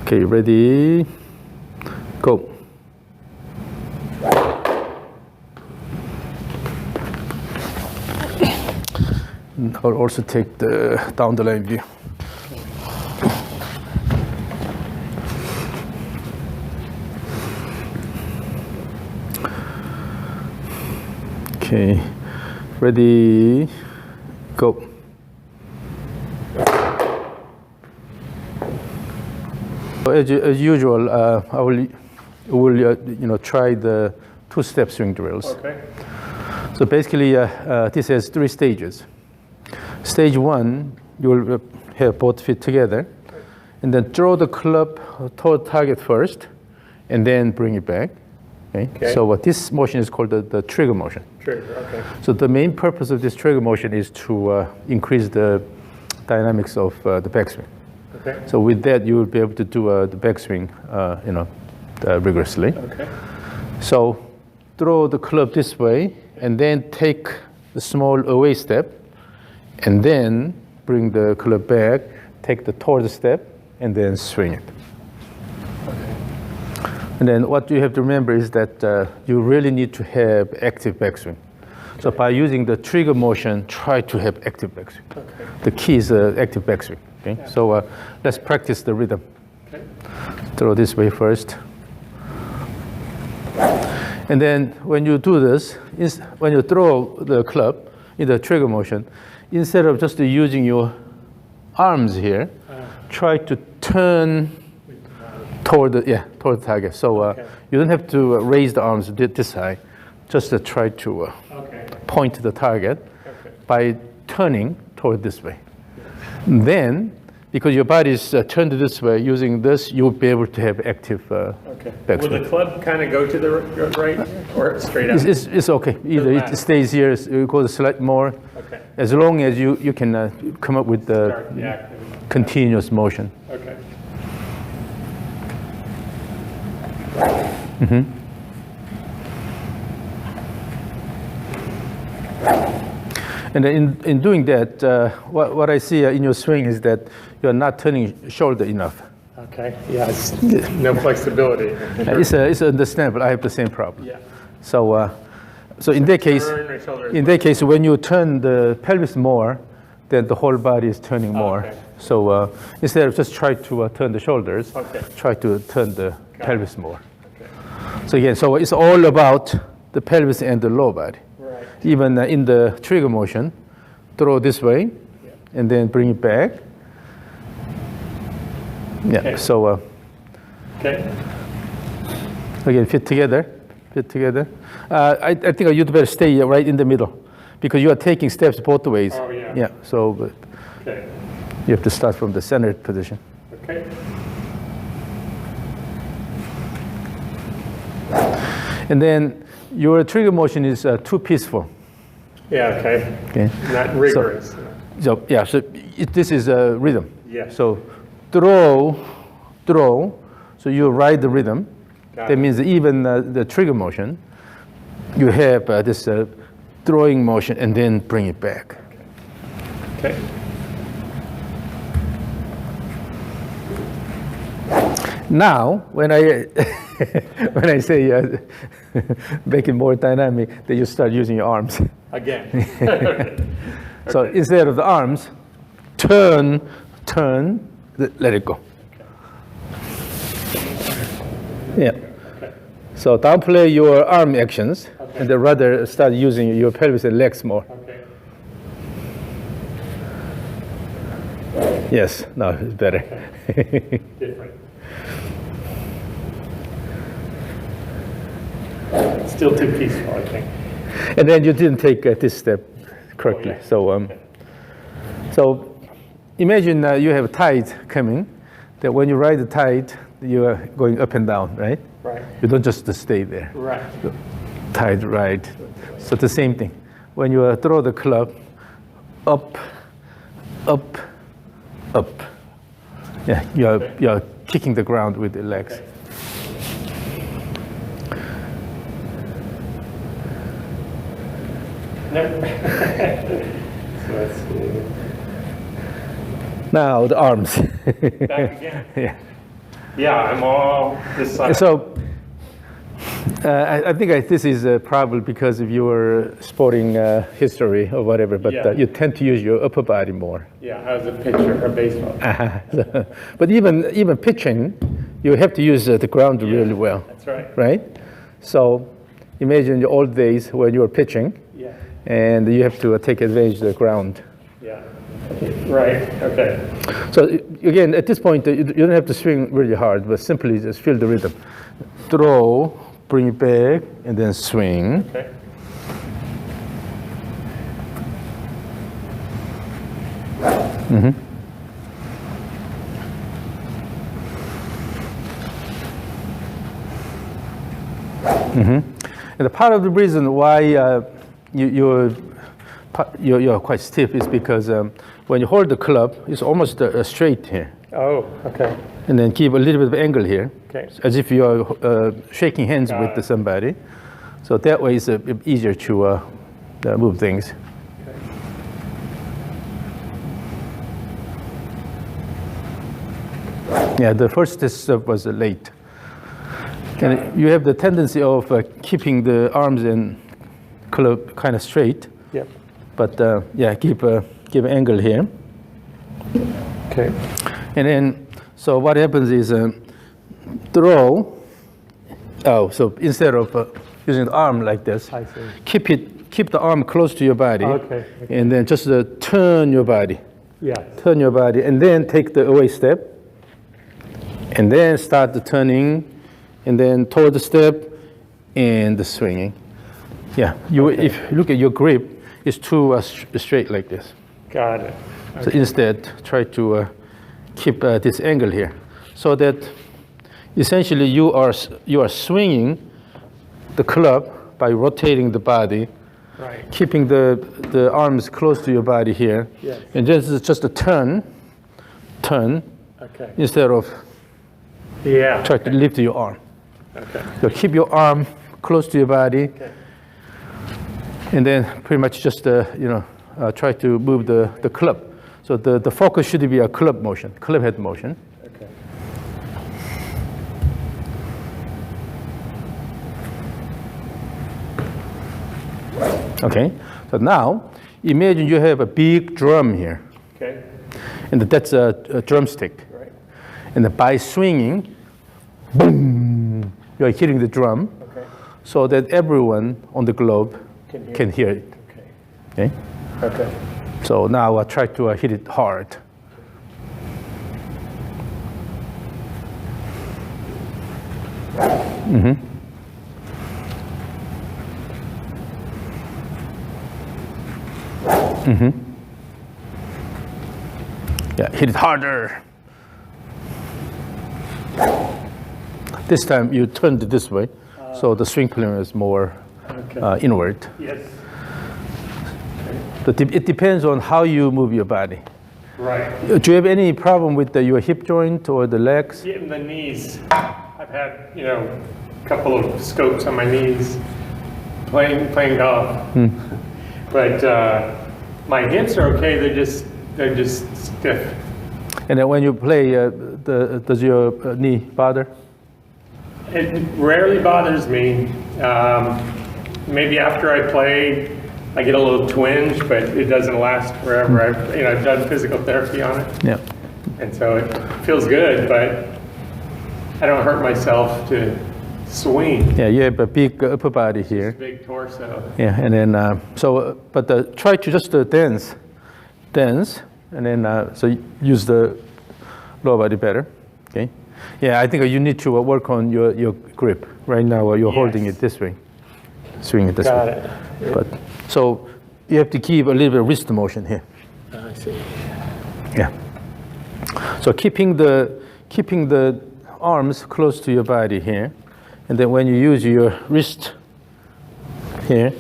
Okay, ready, go. I'll also take the down the line view. Okay, ready, go. As usual, I will try the two-step swing drills. Okay. So basically, this has 3 stages. Stage 1, you will have both feet together, and then throw the club toward target first, and then bring it back. Okay. So this motion is called the trigger motion. Trigger. Okay. So the main purpose of this trigger motion is to increase the dynamics of the backswing. Okay. So with that, you will be able to do the backswing, rigorously. Okay. So throw the club this way, and then take the small away step, and then bring the club back, take the toward step, and then swing it. Okay. And then what you have to remember is that you really need to have active backswing. So by using the trigger motion, try to have active backswing. Okay. The key is active backswing. Okay. Yeah. So let's practice the rhythm. Okay. Throw this way first. And then when you do this, when you throw the club in the trigger motion, instead of just using your arms here, try to turn toward the target. So you don't have to raise the arms this high. Just try to point to the target by turning toward this way. Then, because your body is turned this way, using this, you'll be able to have active backswing. Will the club kind of go to the right or straight out? It's okay. Either it stays here, it goes slightly more. Okay. As long as you can come up with the continuous motion. Okay. Mm-hmm. And then in doing that, what I see in your swing is that you're not turning shoulder enough. Okay. Yeah. No flexibility. It's understandable. I have the same problem. Yeah. So in that case, when you turn the pelvis more, then the whole body is turning more. Okay. So instead of just try to turn the shoulders, try to turn the pelvis more. Okay. So again, so it's all about the pelvis and the lower body. Right. Even in the trigger motion, throw this way, and then bring it back. Yeah. Okay. So again, fit together. I think you'd better stay right in the middle, because you are taking steps both ways. Oh yeah. Yeah. So you have to start from the centered position. Okay. And then your trigger motion is too peaceful. Yeah. Okay. Not rigorous. So this is a rhythm. Yeah. So throw. So you ride the rhythm. That means even the trigger motion, you have this throwing motion and then bring it back. Okay. Now, when I say make it more dynamic, then you start using your arms. Again. So instead of the arms, turn, let it go. Yeah. So downplay your arm actions, and then rather start using your pelvis and legs more. Okay. Yes, now it's better. Different. Still too peaceful, I think. And then you didn't take this step correctly. So imagine you have a tide coming, that when you ride the tide, you are going up and down, right? Right. You don't just stay there. Right. Tide ride. So the same thing. When you throw the club, up. Yeah, you're kicking the ground with the legs. Okay. So let's see. Now the arms. Back again. Yeah. Yeah, I'm all this side. So I think this is probably because of your sporting history or whatever, but Yeah. you tend to use your upper body more. Yeah, I was a pitcher of baseball. But even pitching, you have to use the ground really well, That's right. right? So imagine your old days when you were pitching, Yeah. and you have to take advantage of the ground. Yeah. Right. Okay. So again, at this point, you don't have to swing really hard, but simply just feel the rhythm. Throw, bring it back, and then swing. Okay. And the part of the reason why you're quite stiff is because when you hold the club, it's almost straight here. Oh, okay. And then keep a little bit of angle here, Okay. as if you're shaking hands Got with it. somebody. So that way it's easier to move things. Yeah, the first test was late. And you have the tendency of keeping the arms and club kind of straight, Yep. but yeah, keep an angle here. Okay. And then, so what happens is throw. Oh, so instead of using the arm like this, I see. keep the arm close to your body, Okay. and then just turn your body, Yes. turn your body, and then take the away step, and then start the turning, and then toward the step, and the swinging. Yeah, if you look at your grip, it's too straight like this. Got it. So instead, try to keep this angle here, so that essentially you are swinging the club by rotating the body, Right. keeping the arms close to your body here, Yes. and just a turn, Okay. instead of Yeah. try to lift your arm. Okay. So keep your arm close to your body, Okay. and then pretty much just try to move the club. So the focus should be a club motion, club head motion. Okay. Okay, so now imagine you have a big drum here, Okay. and that's a drumstick. Right. And by swinging, boom, you're hitting the drum Okay. so that everyone on the globe can hear it. Okay. Okay? Okay. So now I try to hit it hard. Yeah, hit it harder. This time you turned it this way, so the swing plane is more Okay. inward. Yes. But it depends on how you move your body. Right. Do you have any problem with your hip joint or the legs? Yeah, in the knees. I've had, a couple of scopes on my knees playing golf. But my hips are okay. They're just stiff. And then when you play, does your knee bother? It rarely bothers me. Maybe after I play, I get a little twinge, but it doesn't last forever. I've done physical therapy on it, Yeah. and so it feels good, but I don't hurt myself to swing. Yeah, you have a big upper body here. Big torso. Yeah, and then try to just dance, and then so use the lower body better. Okay. Yeah, I think you need to work on your grip. Right now, you're holding it this way, swing it this Got way. it. But so you have to keep a little bit of wrist motion here. I see. Yeah. So keeping the arms close to your body here, and then when you use your wrist here,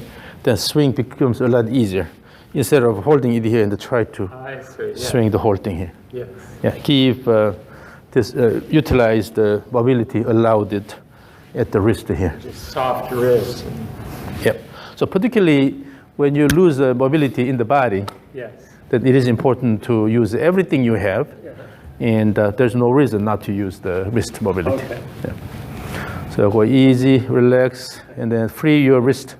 then swing becomes a lot easier. Instead of holding it here and try to I see. Yeah. swing the whole thing here. Yes. Yeah, keep utilize the mobility allowed it at the wrist here. Just soft wrist. Yep. So particularly when you lose mobility in the body, Yes. then it is important to use everything you have and there's no reason not to use the wrist mobility. Okay. Yeah. So go easy, relax, and then free your wrist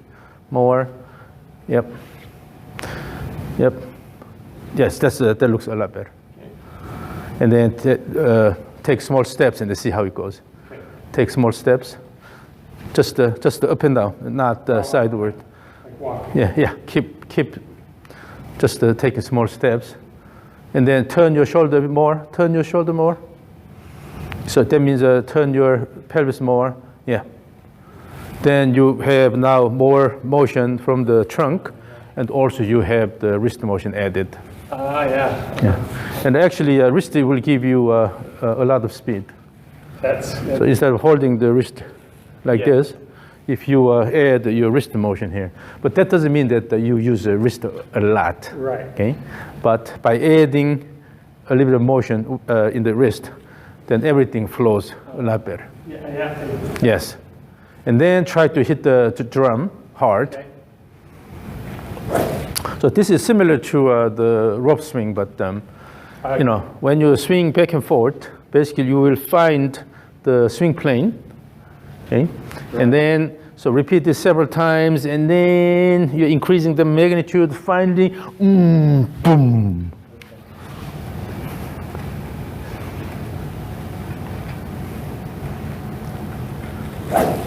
more. Yep. Yep. Yes, that looks a lot better. Okay. And then take small steps and see how it goes. Okay. Take small steps, just up and down, not sideward. Like walking. Yeah. Keep just taking small steps, and then turn your shoulder more. Turn your shoulder more. So that means turn your pelvis more. Yeah. Then you have now more motion from the trunk, and also you have the wrist motion added. Yeah. Yeah. And actually, wrist will give you a lot of speed. So instead of holding the wrist like this, if you add your wrist motion here, but that doesn't mean that you use the wrist a lot. Right. Okay. But by adding a little bit of motion in the wrist, then everything flows a lot better. Yeah. Yes. And then try to hit the drum hard. Okay. So this is similar to the rope swing, but you know, when you swing back and forth, basically you will find the swing plane. Okay. Right. And then so repeat this several times, and then you're increasing the magnitude. Finally, boom.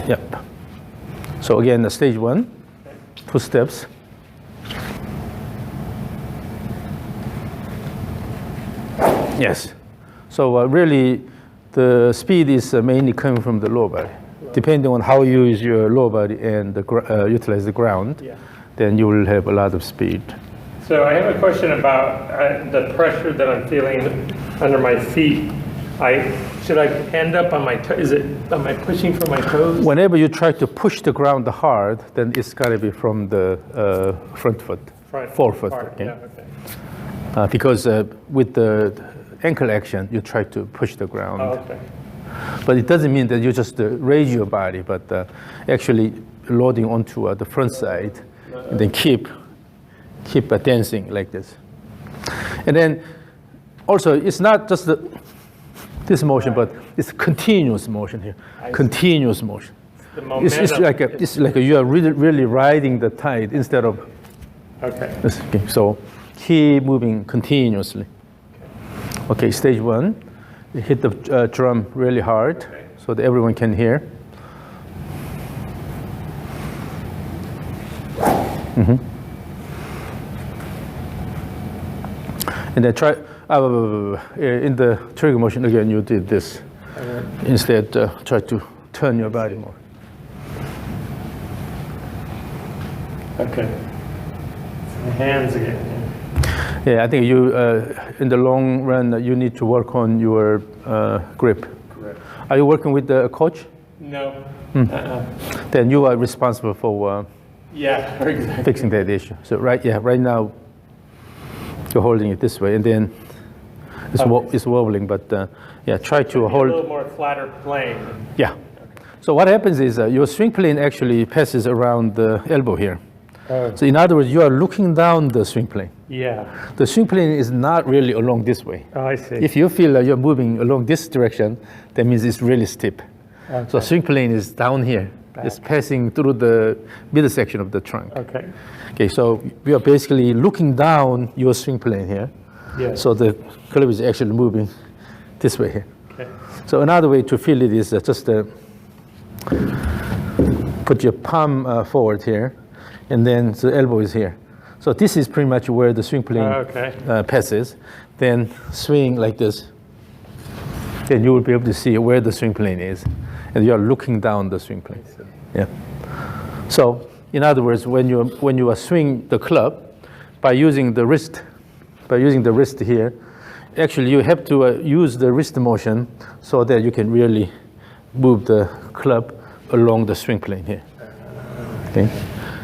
Yep. So again, the stage 1, 2 steps. Yes. So really, the speed is mainly coming from the lower body. Right. Depending on how you use your lower body and utilize the ground, then you will have a lot of speed. So I have a question about the pressure that I'm feeling under my feet. Should I hand up on my toes? Am I pushing from my toes? Whenever you try to push the ground hard, then it's got to be from the front foot, forefoot. Okay? Yeah, okay. Because with the ankle action, you try to push the ground. Oh, okay. But it doesn't mean that you just raise your body, but actually loading onto the front side, and then keep dancing like this. And then also, it's not just this motion, but it's continuous motion here. Continuous motion. It's like you are really riding the tide instead of. Okay. Okay. So keep moving continuously. Okay. Stage 1, you hit the drum really hard so that everyone can hear. Mm-hmm. And then try. In the trigger motion again, you did this. Instead, try to turn your body more. Okay. The hands again. Yeah, I think you, in the long run, you need to work on your grip. Correct. Are you working with a coach? No. Then you are responsible for exactly. fixing that issue. So right now, you're holding it this way, and then it's wobbling, but try to hold. A little more flatter plane. Yeah. So what happens is your swing plane actually passes around the elbow here. So in other words, you are looking down the swing plane. Yeah. The swing plane is not really along this way. Oh, I see. If you feel like you're moving along this direction, that means it's really steep. Okay. So swing plane is down here. It's passing through the middle section of the trunk. Okay. Okay, so we are basically looking down your swing plane here. Yeah. So the club is actually moving this way here. Okay. So another way to feel it is just put your palm forward here, and then the elbow is here. So this is pretty much where the swing plane passes. Then swing like this. Then you will be able to see where the swing plane is, and you are looking down the swing plane. Yeah. So in other words, when you are swing the club, by using the wrist here, actually you have to use the wrist motion so that you can really move the club along the swing plane here. Okay.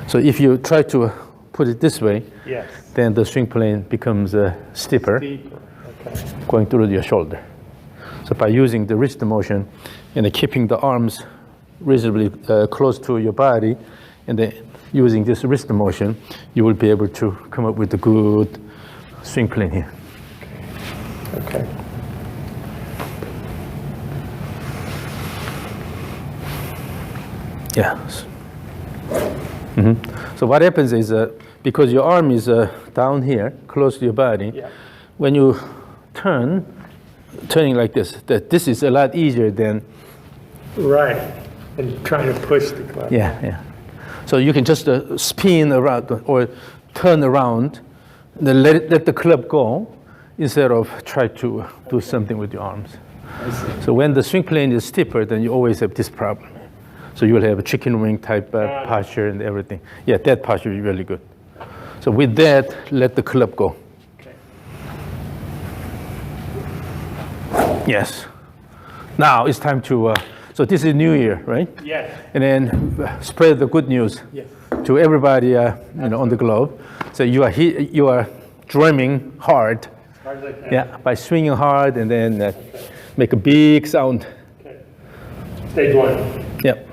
So if you try to put it this way, then the swing plane becomes steeper. Going through your shoulder. So by using the wrist motion and keeping the arms reasonably close to your body, and then using this wrist motion, you will be able to come up with a good swing plane here. Okay. Yeah. So what happens is, because your arm is down here, close to your body, Yeah. when you turning like this, this is a lot easier than, Right. And trying to push the club. yeah. So you can just spin around or turn around, then let the club go instead of try to do something with your arms. I see. So when the swing plane is stiffer, then you always have this problem. So you will have a chicken wing type posture and everything. Yeah, that posture is really good. So with that, let the club go. Okay. Yes. Now it's time to, so this is New Year, right? Yes. And then spread the good news Yes. to everybody on the globe. So you are drumming hard. As hard as I can. Yeah, by swinging hard and then make a big sound. Okay. Stage 1. Yep.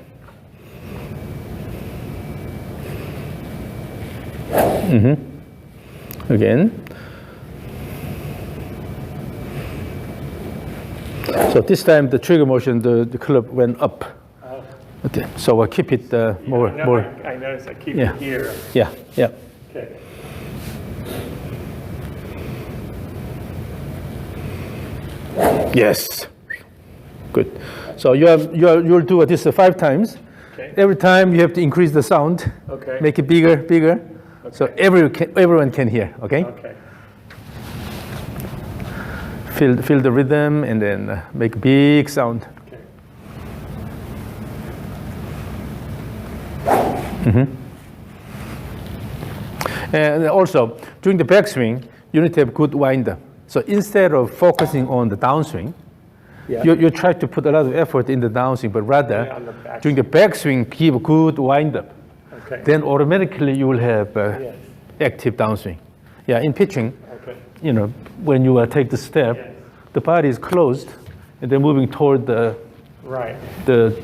Again. So this time the trigger motion, the club went up. Oh. Okay. So I'll keep it more. I noticed I keep Yeah. it here. Yeah. Okay. Yes. Good. So you'll do this 5 times. Okay. Every time you have to increase the sound. Okay. Make it bigger. So everyone can hear. Okay. Okay. Feel the rhythm and then make a big sound. Okay. And also during the backswing, you need to have good wind-up. So instead of focusing on the downswing, Yeah. you try to put a lot of effort in the downswing, but rather Yeah, on the backswing. during the backswing, keep a good wind-up. Okay. Then automatically you will have Yes. active downswing. Yeah, in pitching, Okay. when you take the step, Yes. the body is closed, and then moving toward the Right.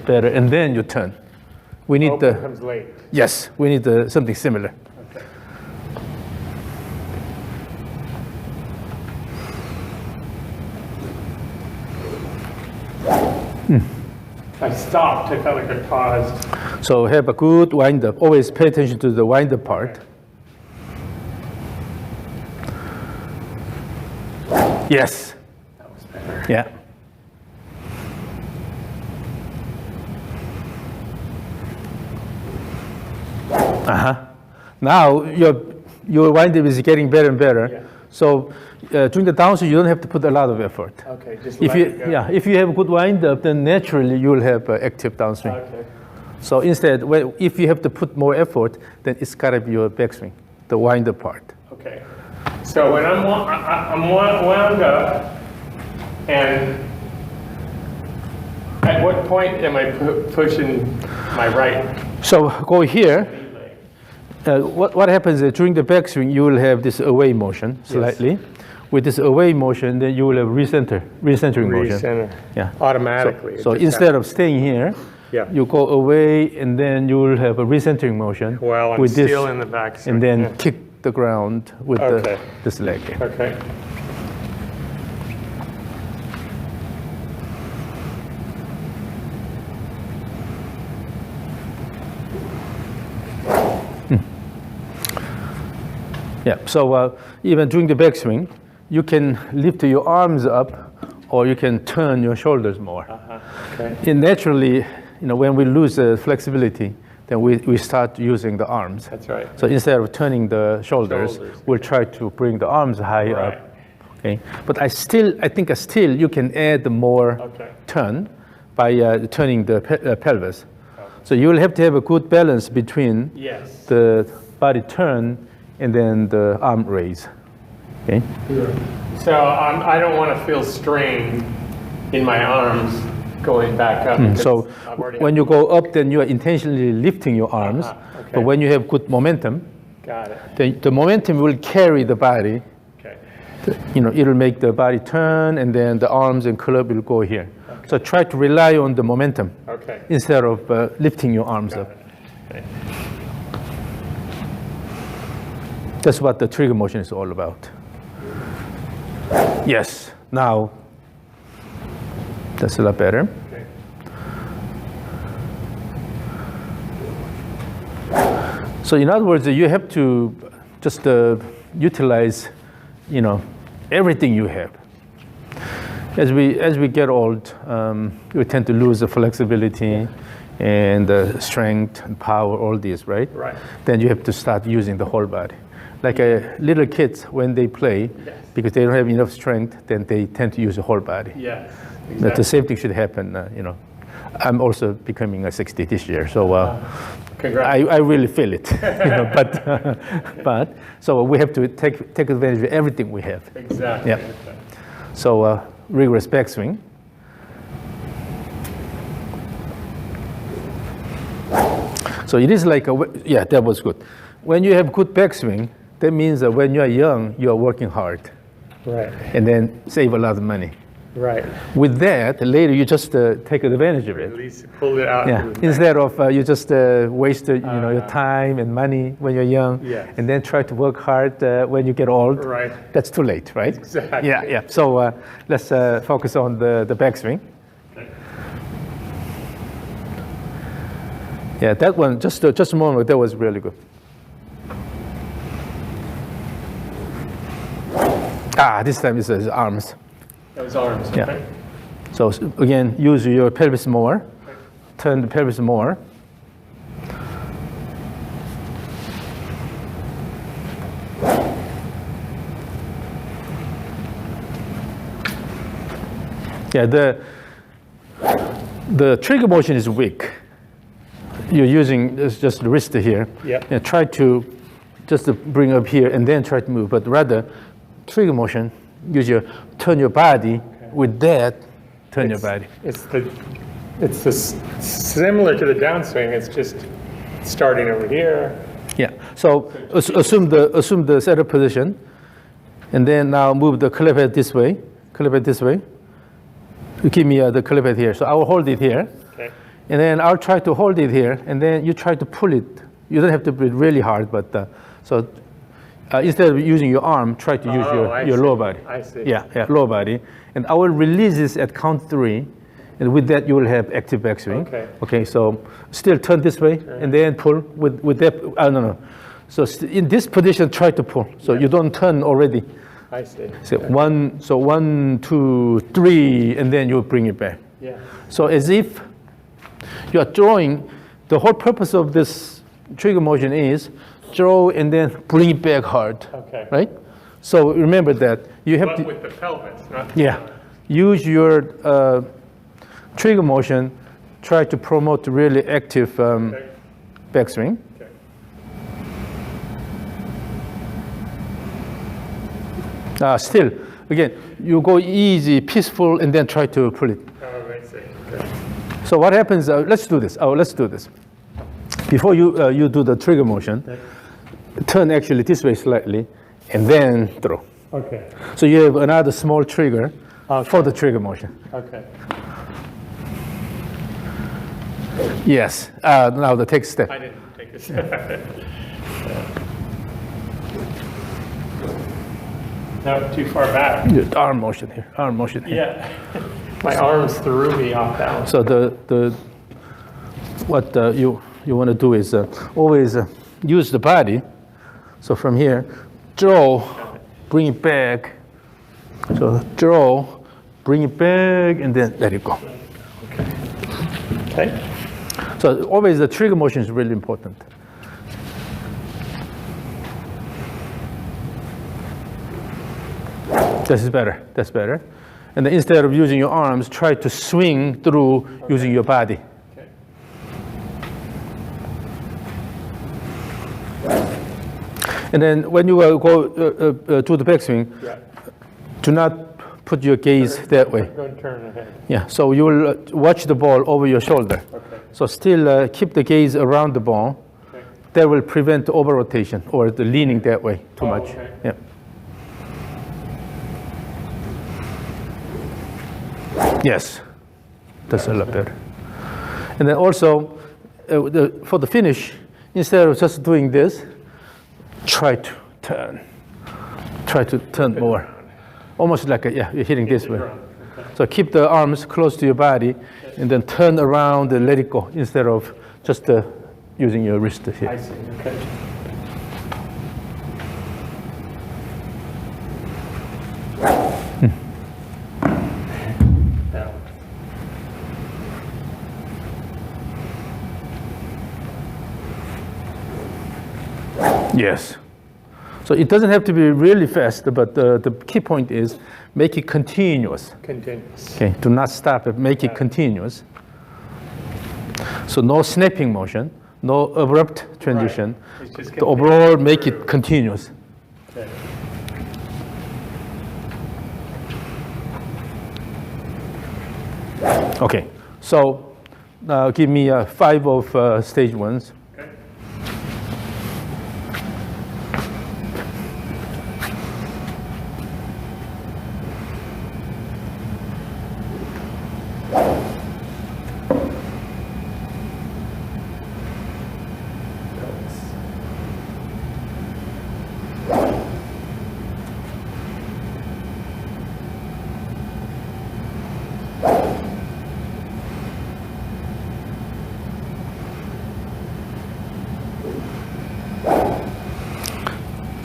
batter, and then you turn. We need Open comes late. yes, we need something similar. Okay. I stopped. I felt like I paused. So have a good wind-up. Always pay attention to the wind-up part. Yes. That was better. Yeah. Now your wind-up is getting better and better. Yeah. So during the downswing, you don't have to put a lot of effort. Okay. Just If let it go. if you have a good wind-up, then naturally you will have active downswing. Okay. So instead, if you have to put more effort, then it's got to be your backswing, the wind-up part. Okay. So when I'm wound up, and at what point am I pushing my right? So go here. What happens is during the backswing, you will have this away motion slightly. With this away motion, then you will have recentering motion. Recenter. Yeah. Automatically. So instead of staying here, Yeah. you go away, and then you will have a recentering motion. While I'm with this, still in the back. and then Yeah. kick the ground with Okay. this leg. Okay. Yeah. So even during the backswing, you can lift your arms up, or you can turn your shoulders more. Okay. And naturally, when we lose flexibility, then we start using the arms. That's right. So instead of turning the shoulders, we'll try to bring the arms high Right. up. Okay. But I think you can add more Okay. turn by turning the pelvis. So you will have to have a good balance between Yes. the body turn and then the arm raise. Okay. So I don't want to feel strain in my arms going back up. because So I've already when you go up, then you are intentionally lifting your arms. okay. But when you have good momentum, got it. the momentum will carry the body. Okay. It'll make the body turn, and then the arms and club will go here. So try to rely on the momentum Okay. instead of lifting your arms up. Okay. That's what the trigger motion is all about. Yes. Now, that's a lot better. Okay. So in other words, you have to just utilize, everything you have. As we get old, we tend to lose the flexibility and the strength and power, all these, right? Right. Then you have to start using the whole body. Like little kids, when they play, Yes. because they don't have enough strength, then they tend to use the whole body. Yes. But Exactly. the same thing should happen, I'm also becoming a 60 this year, so Congrats. I really feel it. But so we have to take advantage of everything we have. Exactly. Yeah. So rigorous backswing. So it is like yeah, that was good. When you have good backswing, that means that when you are young, you are working hard, Right. and then save a lot of money. Right. With that, later you just take advantage of At it. least pull it out. Yeah. and do it Instead of you just waste your time and money when you're young, Yes. and then try to work hard when you get old. Right. That's too late, right? Exactly. Yeah, yeah. So let's focus on the backswing. Okay. Yeah, that one, just a moment, that was really good. This time it's arms. That was arms. Yeah. Okay. So again, use your pelvis more. Turn the pelvis more. Yeah, the trigger motion is weak. You're using just the wrist here. Yeah. And try to just to bring up here and then try to move, but rather trigger motion, turn your body. With that, turn your body. It's similar to the downswing. It's just starting over here. Yeah. So assume the setup position, and then now move the clip head this way. Clip head this way. You give me the clip head here. So I will hold it here, Okay. and then I'll try to hold it here, and then you try to pull it. You don't have to pull it really hard, but instead of using your arm, try to use your lower body. I see. Yeah, lower body. And I will release this at count 3, and with that you will have active backswing. Okay. Okay. So still turn this way, and then pull with that. No. So in this position, try to pull. So you don't turn already. I see. So 1, 2, 3, and then you bring it back. Yeah. So as if you are drawing. The whole purpose of this trigger motion is draw and then bring it back hard. Okay. Right? So remember that you have But to with the pelvis, not. use your trigger motion. Try to promote really active Okay. backswing. Okay. Still, again, you go easy, peaceful, and then try to pull it. Oh, I see. Okay. So what happens? Let's do this. Let's do this. Before you do the trigger motion, turn actually this way slightly, and then throw. Okay. So you have another small trigger Okay. for the trigger motion. Okay. Yes. Now the next step. I didn't take a step. No, too far back. Arm motion here. Arm motion here. Yeah. My arms threw me off balance. So what you want to do is always use the body. So from here, draw, bring it back. So draw, bring it back, and then let it go. Okay. So always the trigger motion is really important. This is better. That's better. And then instead of using your arms, try to swing through using your body. Okay. And then when you go to the backswing, Yeah. do not put your gaze that way. Go and turn ahead. Yeah. So you will watch the ball over your shoulder. Okay. So still keep the gaze around the ball. Okay. That will prevent the over rotation or the leaning that way too Oh, much. okay. Yeah. Yes, that's a lot better. And then also, for the finish, instead of just doing this, try to turn. Try to turn more. Almost like you're hitting this way. So keep the arms close to your body, and then turn around and let it go, instead of just using your wrist here. I see. Okay. Now. Yes. So it doesn't have to be really fast, but the key point is make it continuous. Continuous. Okay, do not stop it, make it continuous. So no snapping motion, no abrupt transition. It's just The overall make through. it continuous. Okay. Okay, so now give me 5 of stage 1s. Okay.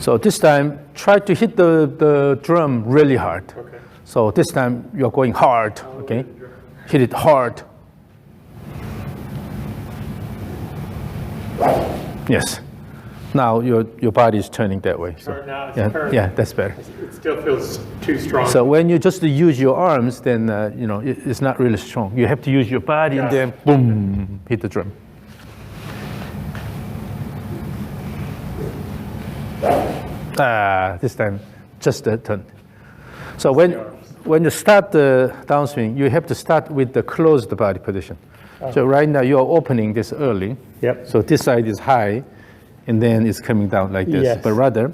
So this time, try to hit the drum really hard. Okay. So this time, you're going hard, okay? Hit it hard. Yes. Now your body is turning that way. So, Or now it's yeah, turned. yeah, that's better. It still feels too strong. So when you just use your arms, then it's not really strong. You have to use your body and then boom, hit the drum. This time, just a turn. So when you start the downswing, you have to start with the closed body position. So right now you're opening this early. Yep. So this side is high, and then it's coming down like this. Yes. But rather,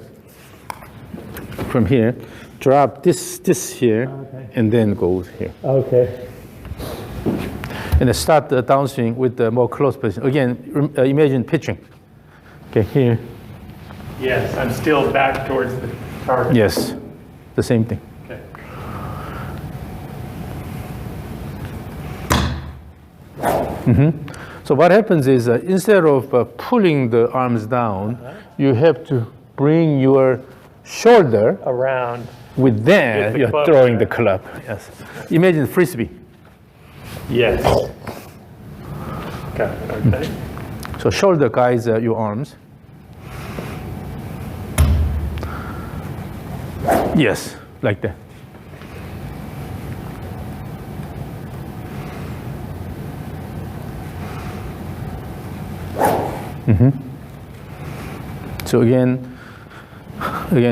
from here, drop this here, and then go here. Okay. And then start the downswing with the more closed position. Again, imagine pitching. Okay, here. Yes, I'm still back towards the target. Yes, the same thing. Okay. So what happens is instead of pulling the arms down, you have to bring your shoulder Around. with that. With the You're club, throwing right? the club. Yes. Imagine frisbee. Yes. Got it. Okay. So shoulder guides your arms. Yes, like that. So again,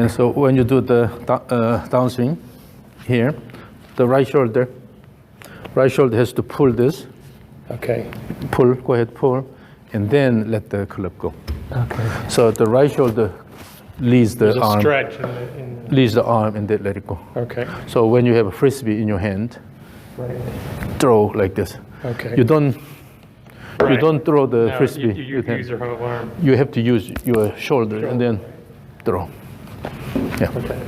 so when you do the downswing here, the right shoulder has to pull this, Okay. pull, go ahead, pull, and then let the club go. Okay. So the right shoulder leads the There's a arm, stretch in the, leads the arm, and then let it go. okay. So when you have a frisbee in your hand, Right. throw like this. Okay. You don't throw the No, frisbee. You with hand. use your whole arm. You have to use your shoulder and then throw. Yeah. Okay.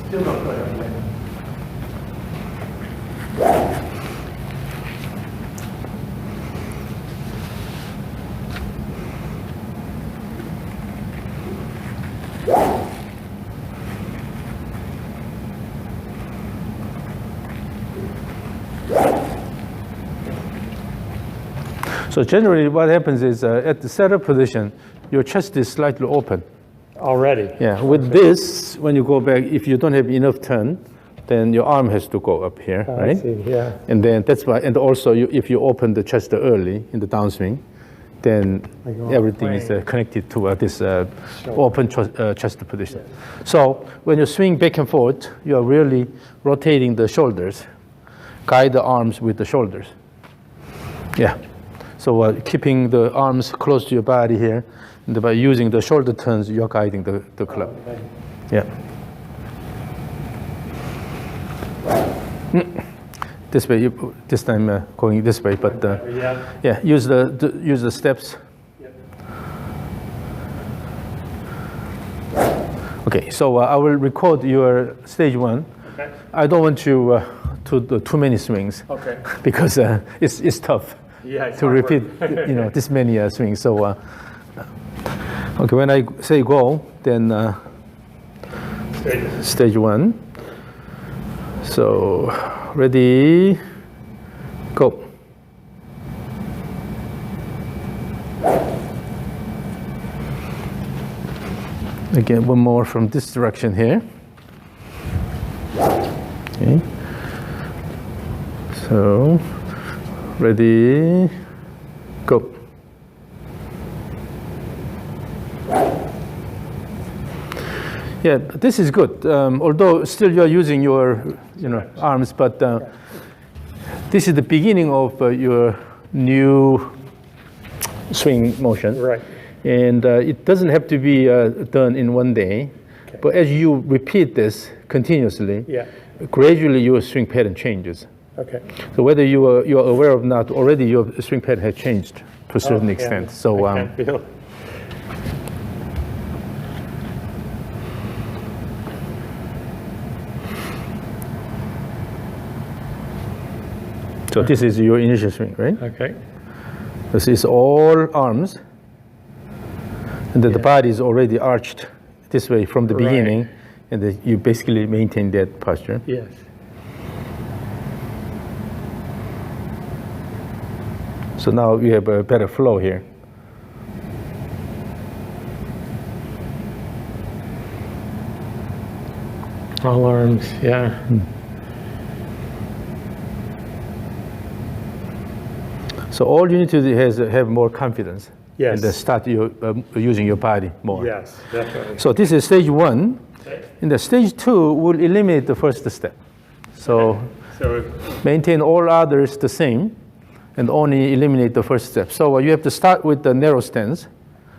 Still not quite up yet. So generally what happens is at the setup position, your chest is slightly open. Already? Yeah, with this, when you go back, if you don't have enough turn, then your arm has to go up here, I right? see, yeah. And then that's why, and also if you open the chest early in the downswing, then Like you're everything is playing. connected to this open chest position. So when you swing back and forth, you are really rotating the shoulders. Guide the arms with the shoulders. Yeah. So keeping the arms close to your body here, and by using the shoulder turns, you're guiding the club. Okay. Yeah. This way, this time going this way, but Yeah. use the steps. Yep. Okay, so I will record your stage 1. Okay. I don't want you to do too many swings. Okay. Because it's tough Yeah, it's to hard repeat, work. this many swings. So, okay, when I say go, then stage 1. So, ready, go. Again, one more from this direction here. Okay. So, ready, go. Yeah, this is good. Although still you are using your, arms, but this is the beginning of your new swing motion. Right. And it doesn't have to be done in one day. Okay. But as you repeat this continuously, Yeah. gradually your swing pattern changes. Okay. So whether you are aware of not, already your swing pattern has changed to a certain extent. Yeah. So I can feel. so this is your initial swing, right? Okay. This is all arms, and then the body is already arched this way from the Right. beginning, and then you basically maintain that posture. Yes. So now you have a better flow here. All arms. Yeah. So all you need to do is have more confidence. Yes. And then start using your body more. Yes, definitely. So this is stage 1. Okay. In the stage 2, we'll eliminate the first step. So So maintain all others the same, and only eliminate the first step. So you have to start with the narrow stance,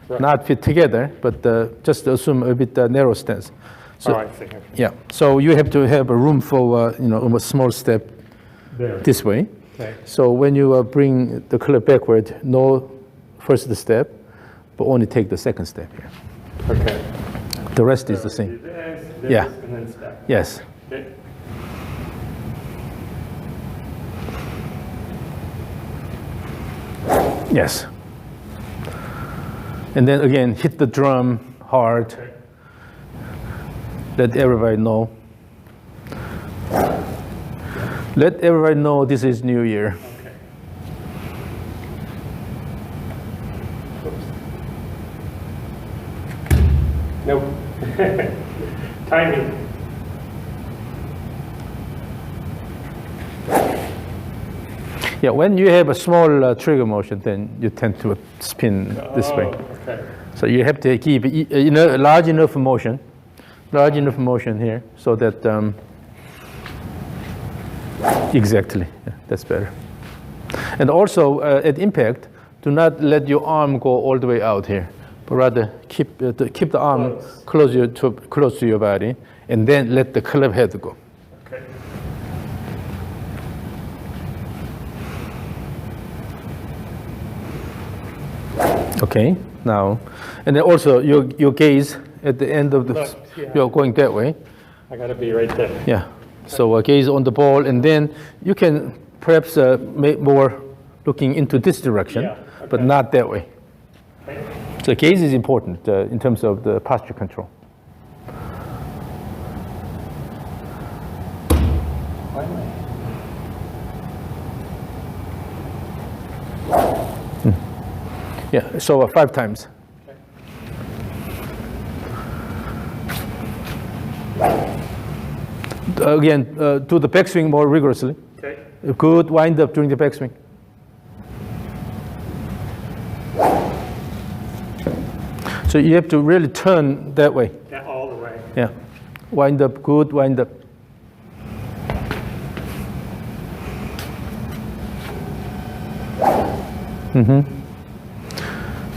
Right. not fit together, but just assume a bit narrow stance. So, I see. yeah. So you have to have a room for a small step There. this way. Okay. So when you bring the club backward, no first step, but only take the second step here. Okay. The rest is the So same. do this, Yeah. and then step. Yes. Okay. Yes. And then again, hit the drum hard. Okay. Let everybody know. Let everybody know this is New Year. Okay. Oops. Nope. Timing. Yeah, when you have a small trigger motion, then you tend to spin this way. Okay. So you have to keep a large enough motion here, so that exactly, yeah, that's better. And also at impact, do not let your arm go all the way out here, but rather keep the arm close to your body, and then let the club head go. Okay. Okay, now, and then also your gaze at the end of the, Look, yeah. you're going that way. I gotta be right there. Yeah, so gaze on the ball, and then you can perhaps make more looking into this direction, Yeah, but okay. not that way. Okay. So gaze is important in terms of the posture control. Yeah, so 5 times. Again, do the backswing more rigorously. Okay. Good wind up during the backswing. So you have to really turn that way. Yeah, all the way. Yeah. Wind up, good wind up.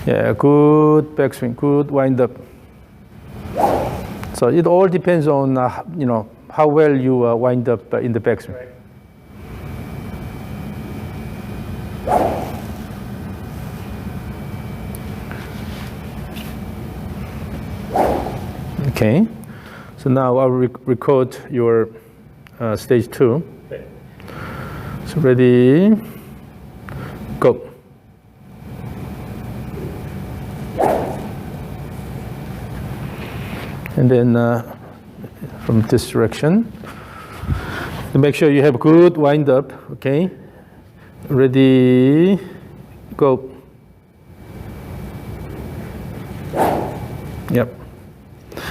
Yeah, good backswing, good wind up. So it all depends on how well you wind up in the backswing. Right. Okay. So now I'll record your stage 2. Okay. So ready, go. And then from this direction, to make sure you have good wind up, okay? Ready, go. Yep.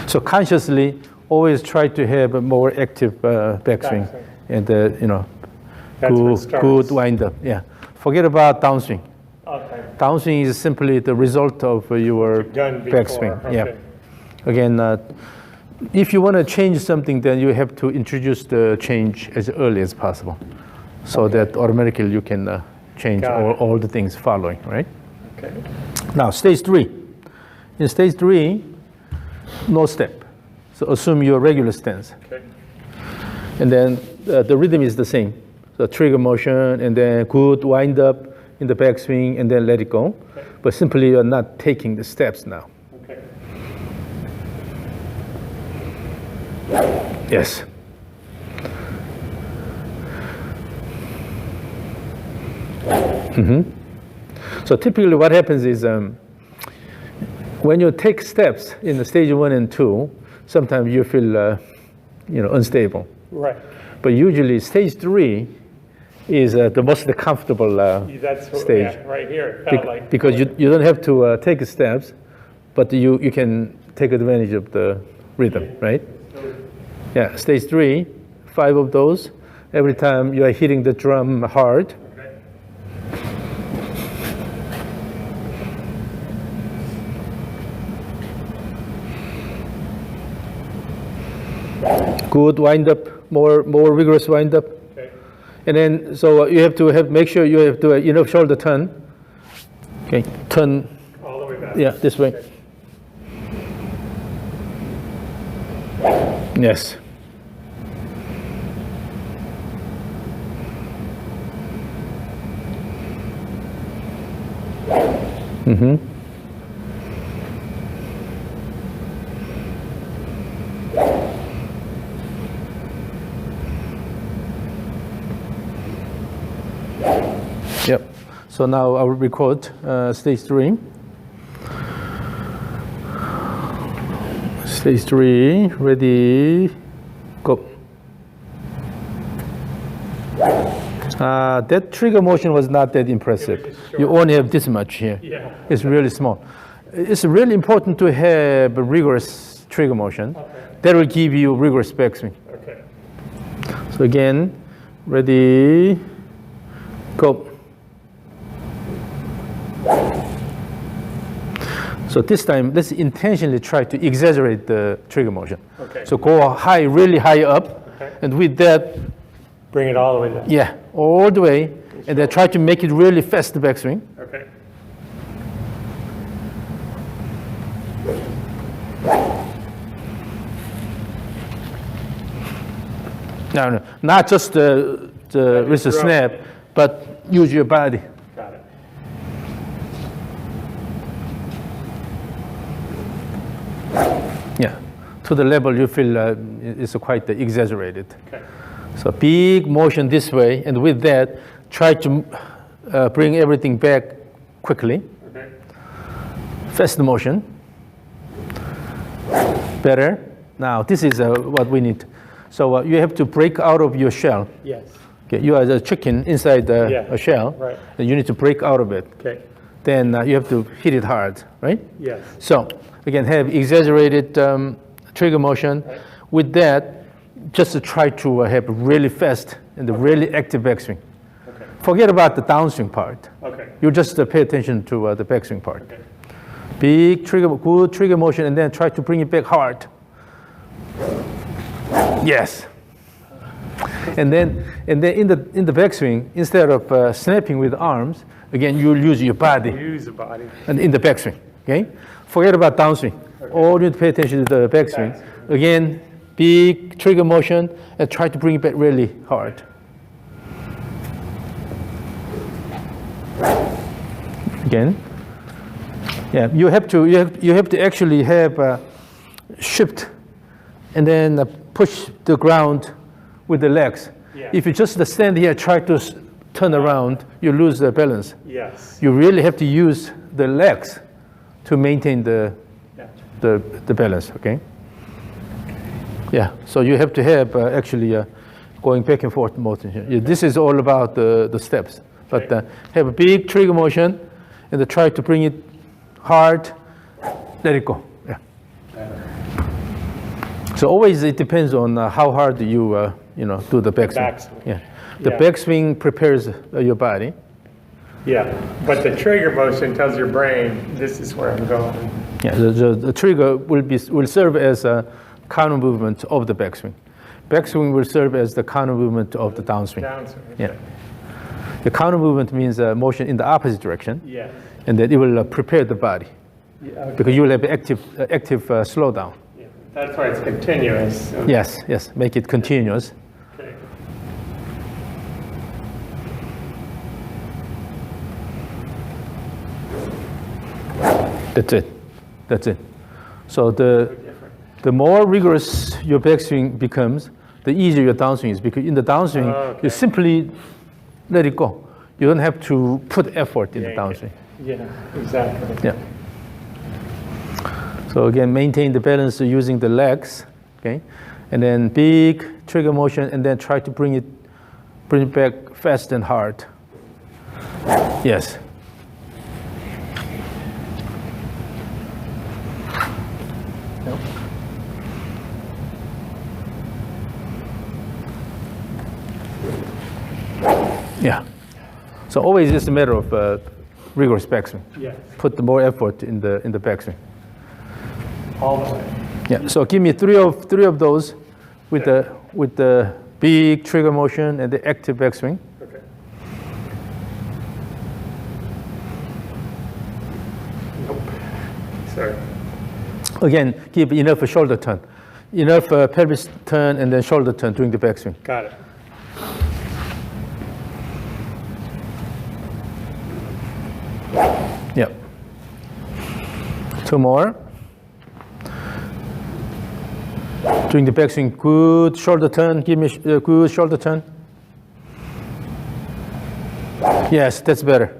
So consciously, always try to have a more active backswing, and good wind up. Yeah. Forget about downswing. Okay. Downswing is simply the result of your backswing. Okay. Yeah. Again, if you want to change something, then you have to introduce the change as early as possible, so that automatically you can change all the things following, right? Okay. Now, stage 3. In stage 3, no step. So assume your regular stance. Okay. And then the rhythm is the same. So trigger motion, and then good wind up in the backswing, and then let it go. Okay. But simply you're not taking the steps now. Okay. Yes. So typically what happens is when you take steps in the stage 1 and 2, sometimes you feel unstable. Right. But usually stage 3 is the most comfortable That's what, stage. yeah, right here. It felt like Because you don't have to take steps, but you can take advantage of the rhythm, right? Yeah, stage 3, 5 of those. Every time you are hitting the drum hard. Good wind up, more vigorous wind up. Okay. And then, so you have to make sure you have to shoulder turn. Okay, turn. All the way back. Yeah, this way. Okay. Yes. Yep. So now I will record stage 3. Stage 3, ready, go. That trigger motion was not that impressive. You only have this much here. Yeah. It's really small. It's really important to have a rigorous trigger motion. Okay. That will give you rigorous backswing. Okay. So again, ready, go. So this time, let's intentionally try to exaggerate the trigger motion. Okay. So go high, really high up, Okay. and with that, Bring it all the way down. yeah, all the way, and then try to make it really fast backswing. Okay. No, not just the wrist snap, but use your body. Got it. Yeah, to the level you feel it's quite exaggerated. Okay. So big motion this way, and with that, try to bring everything back quickly. Okay. Fast motion. Better. Now this is what we need. So you have to break out of your shell. Yes. Okay, you are the chicken inside a shell, Right. and you need to break out of it. Okay. Then you have to hit it hard, right? Yes. So again, have exaggerated trigger motion. Right. With that, just to try to have really fast and really active backswing. Okay. Forget about the downswing part. Okay. You just pay attention to the backswing part. Okay. Big trigger, good trigger motion, and then try to bring it back hard. Yes. And then in the backswing, instead of snapping with arms, again you'll use your body. Use the body. And in the backswing, okay? Forget about downswing. Okay. All you need to pay attention to the backswing. Again, big trigger motion, and try to bring it back really hard. Again. Yeah, you have to actually have shift and then push the ground with the legs. Yeah. If you just stand here, try to turn around, you lose the balance. Yes. You really have to use the legs to maintain the balance, okay? Yeah, so you have to have actually going back and forth motion here. Yeah, this is all about the steps. But have a big trigger motion and try to bring it hard, let it go. Yeah. So always it depends on how hard you do the backswing. Yeah. The backswing prepares your body. Yeah, but the trigger motion tells your brain this is where I'm going. Yeah, the trigger will serve as a counter movement of the backswing. Backswing will serve as the counter movement of the downswing. Downswing. Yeah. The counter movement means motion in the opposite direction. Yeah. And then it will prepare the body. Yeah, okay. Because you will have active slowdown. Yeah. That's why it's continuous. Yes, make it continuous. Okay. That's it. So the more rigorous your backswing becomes, the easier your downswing is. Because in the downswing, you simply let it go. You don't have to put effort in the downswing. Yeah, exactly. Yeah. So again, maintain the balance using the legs, okay? And then big trigger motion, and then try to bring it back fast and hard. Yes. Yeah. So always it's a matter of rigorous backswing. Yes. Put more effort in the backswing. All the way. Yeah. So give me three of those with the big trigger motion and the active backswing. Okay. Nope. Sorry. Again, give enough shoulder turn, enough pelvis turn, and then shoulder turn during the backswing. Got it. Yep. Two more. During the backswing, good shoulder turn. Give me a good shoulder turn. Yes, that's better.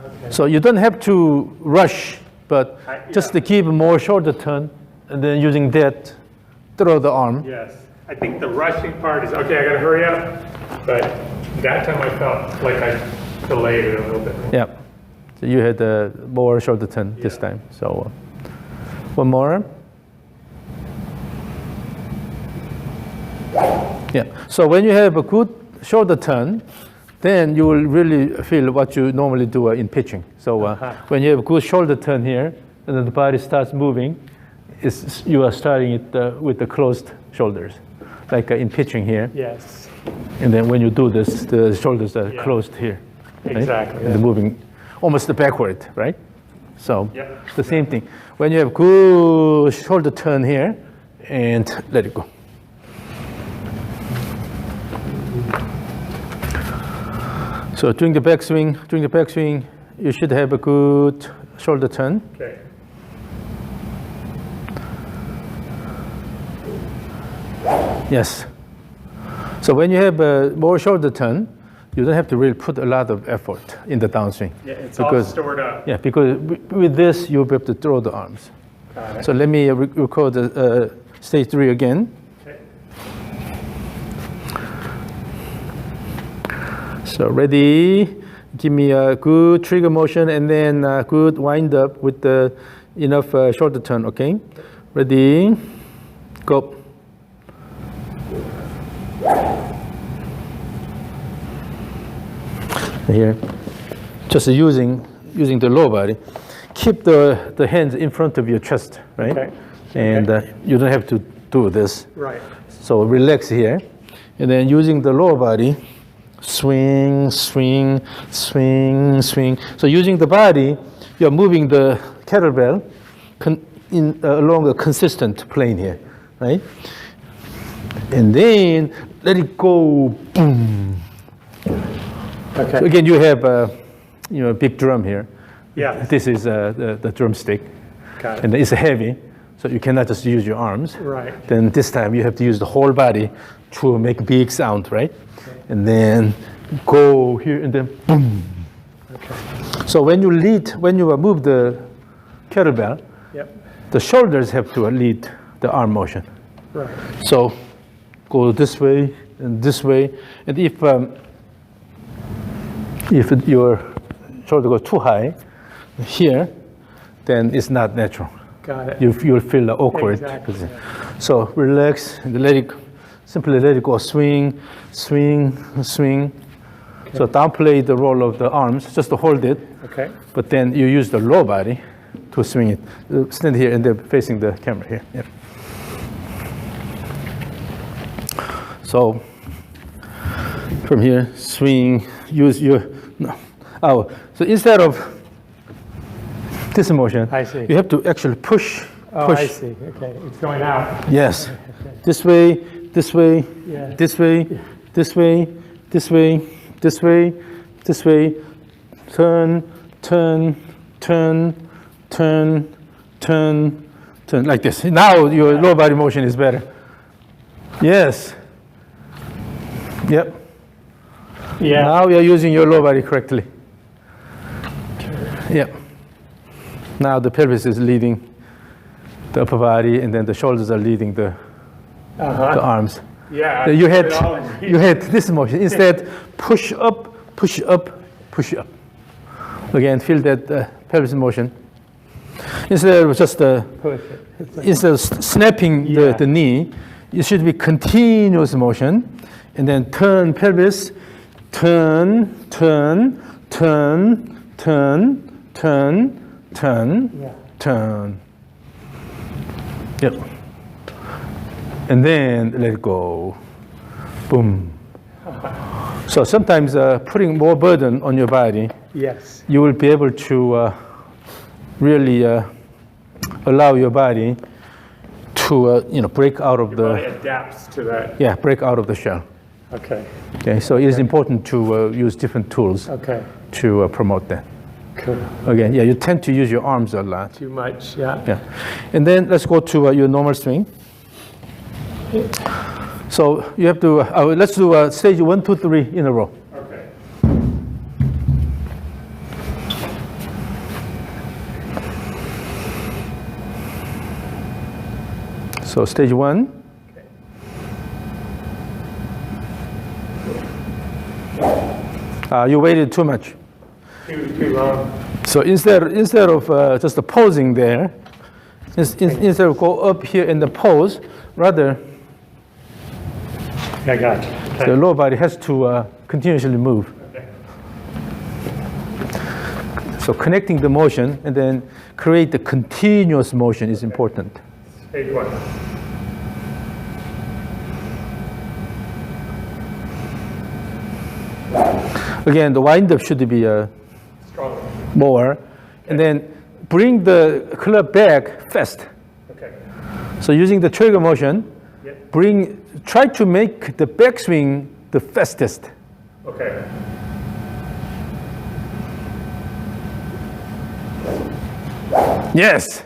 Okay. So you don't have to rush, but just to keep more shoulder turn, and then using that, throw the arm. Yes. I think the rushing part is, okay, I gotta hurry up. But that time I felt like I delayed it a little bit more. Yeah. So you had more shoulder turn this time. So one more. Yeah. So when you have a good shoulder turn, then you will really feel what you normally do in pitching. So when you have a good shoulder turn here, and then the body starts moving, you are starting it with the closed shoulders, like in pitching here. Yes. And then when you do this, the shoulders are closed here. Right? Exactly. And they're moving almost backward, right? So the same thing. When you have good shoulder turn here, and let it go. So during the backswing, you should have a good shoulder turn. Okay. Yes. So when you have more shoulder turn, you don't have to really put a lot of effort in the downswing. Yeah, it's all stored up. Yeah, because with this, you'll be able to throw the arms. Got it. So let me record the stage 3 again. Okay. So ready, give me a good trigger motion and then a good wind up with the enough shoulder turn, okay? Ready, go. Here, just using the lower body. Keep the hands in front of your chest, right? Okay. And you don't have to do this. Right. So relax here. And then using the lower body, swing, swing, swing, swing. So using the body, you're moving the kettlebell along a consistent plane here, right? And then let it go, boom. Okay. So again, you have a big drum here. Yeah. This is the drumstick. Got it. And it's heavy. So you cannot just use your arms. Right. Then this time you have to use the whole body to make a big sound, right? Okay. And then go here and then boom. Okay. So when you move the kettlebell, Yep. the shoulders have to lead the arm motion. Right. So go this way and this way. And if your shoulder goes too high here, then it's not natural. Got it. You'll feel awkward. Exactly. So relax and simply let it go. Swing, swing, swing. Okay. So downplay the role of the arms, just to hold it. Okay. But then you use the lower body to swing it. Stand here and then facing the camera here. Yeah. So from here, swing, use your, so instead of this motion, I see. you have to actually push. Oh, push. I see. Okay. It's going out. Yes. This way, this way, Yeah. this way, this way, this way, this way, this way. Turn, turn, turn, turn, turn, turn, like this. Now your lower body motion is better. Yes. Yep. Yeah. Now you're using your lower body correctly. Yep. Now the pelvis is leading the upper body, and then the shoulders are leading the arms. Yeah. You had this motion. Instead, push up, push up, push up. Again, feel that pelvis motion. Instead of just instead of snapping the knee, it should be continuous motion, and then turn pelvis, turn, turn, turn, turn, turn, turn, turn. Yep. And then let it go. Boom. So sometimes putting more burden on your body, Yes. you will be able to really allow your body to break out of Your body adapts to that. break out of the shell. Okay. Okay, so it is important to use different tools Okay. to promote that. Cool. Again, you tend to use your arms a lot. Too much. Yeah. Yeah, and then let's go to your normal swing. So you have to. Let's do stage 1, 2, 3 in a row. Okay. So stage 1. You waited too much. Too long. So instead of just posing there, instead of go up here in the pose, rather I got you. Okay. the lower body has to continuously move. Okay. So connecting the motion and then create the continuous motion is important. Stage 1. Again, the wind-up should be Strong. more, and then bring the club back fast. Okay. So using the trigger motion, Yep. try to make the backswing the fastest. Okay. Yes.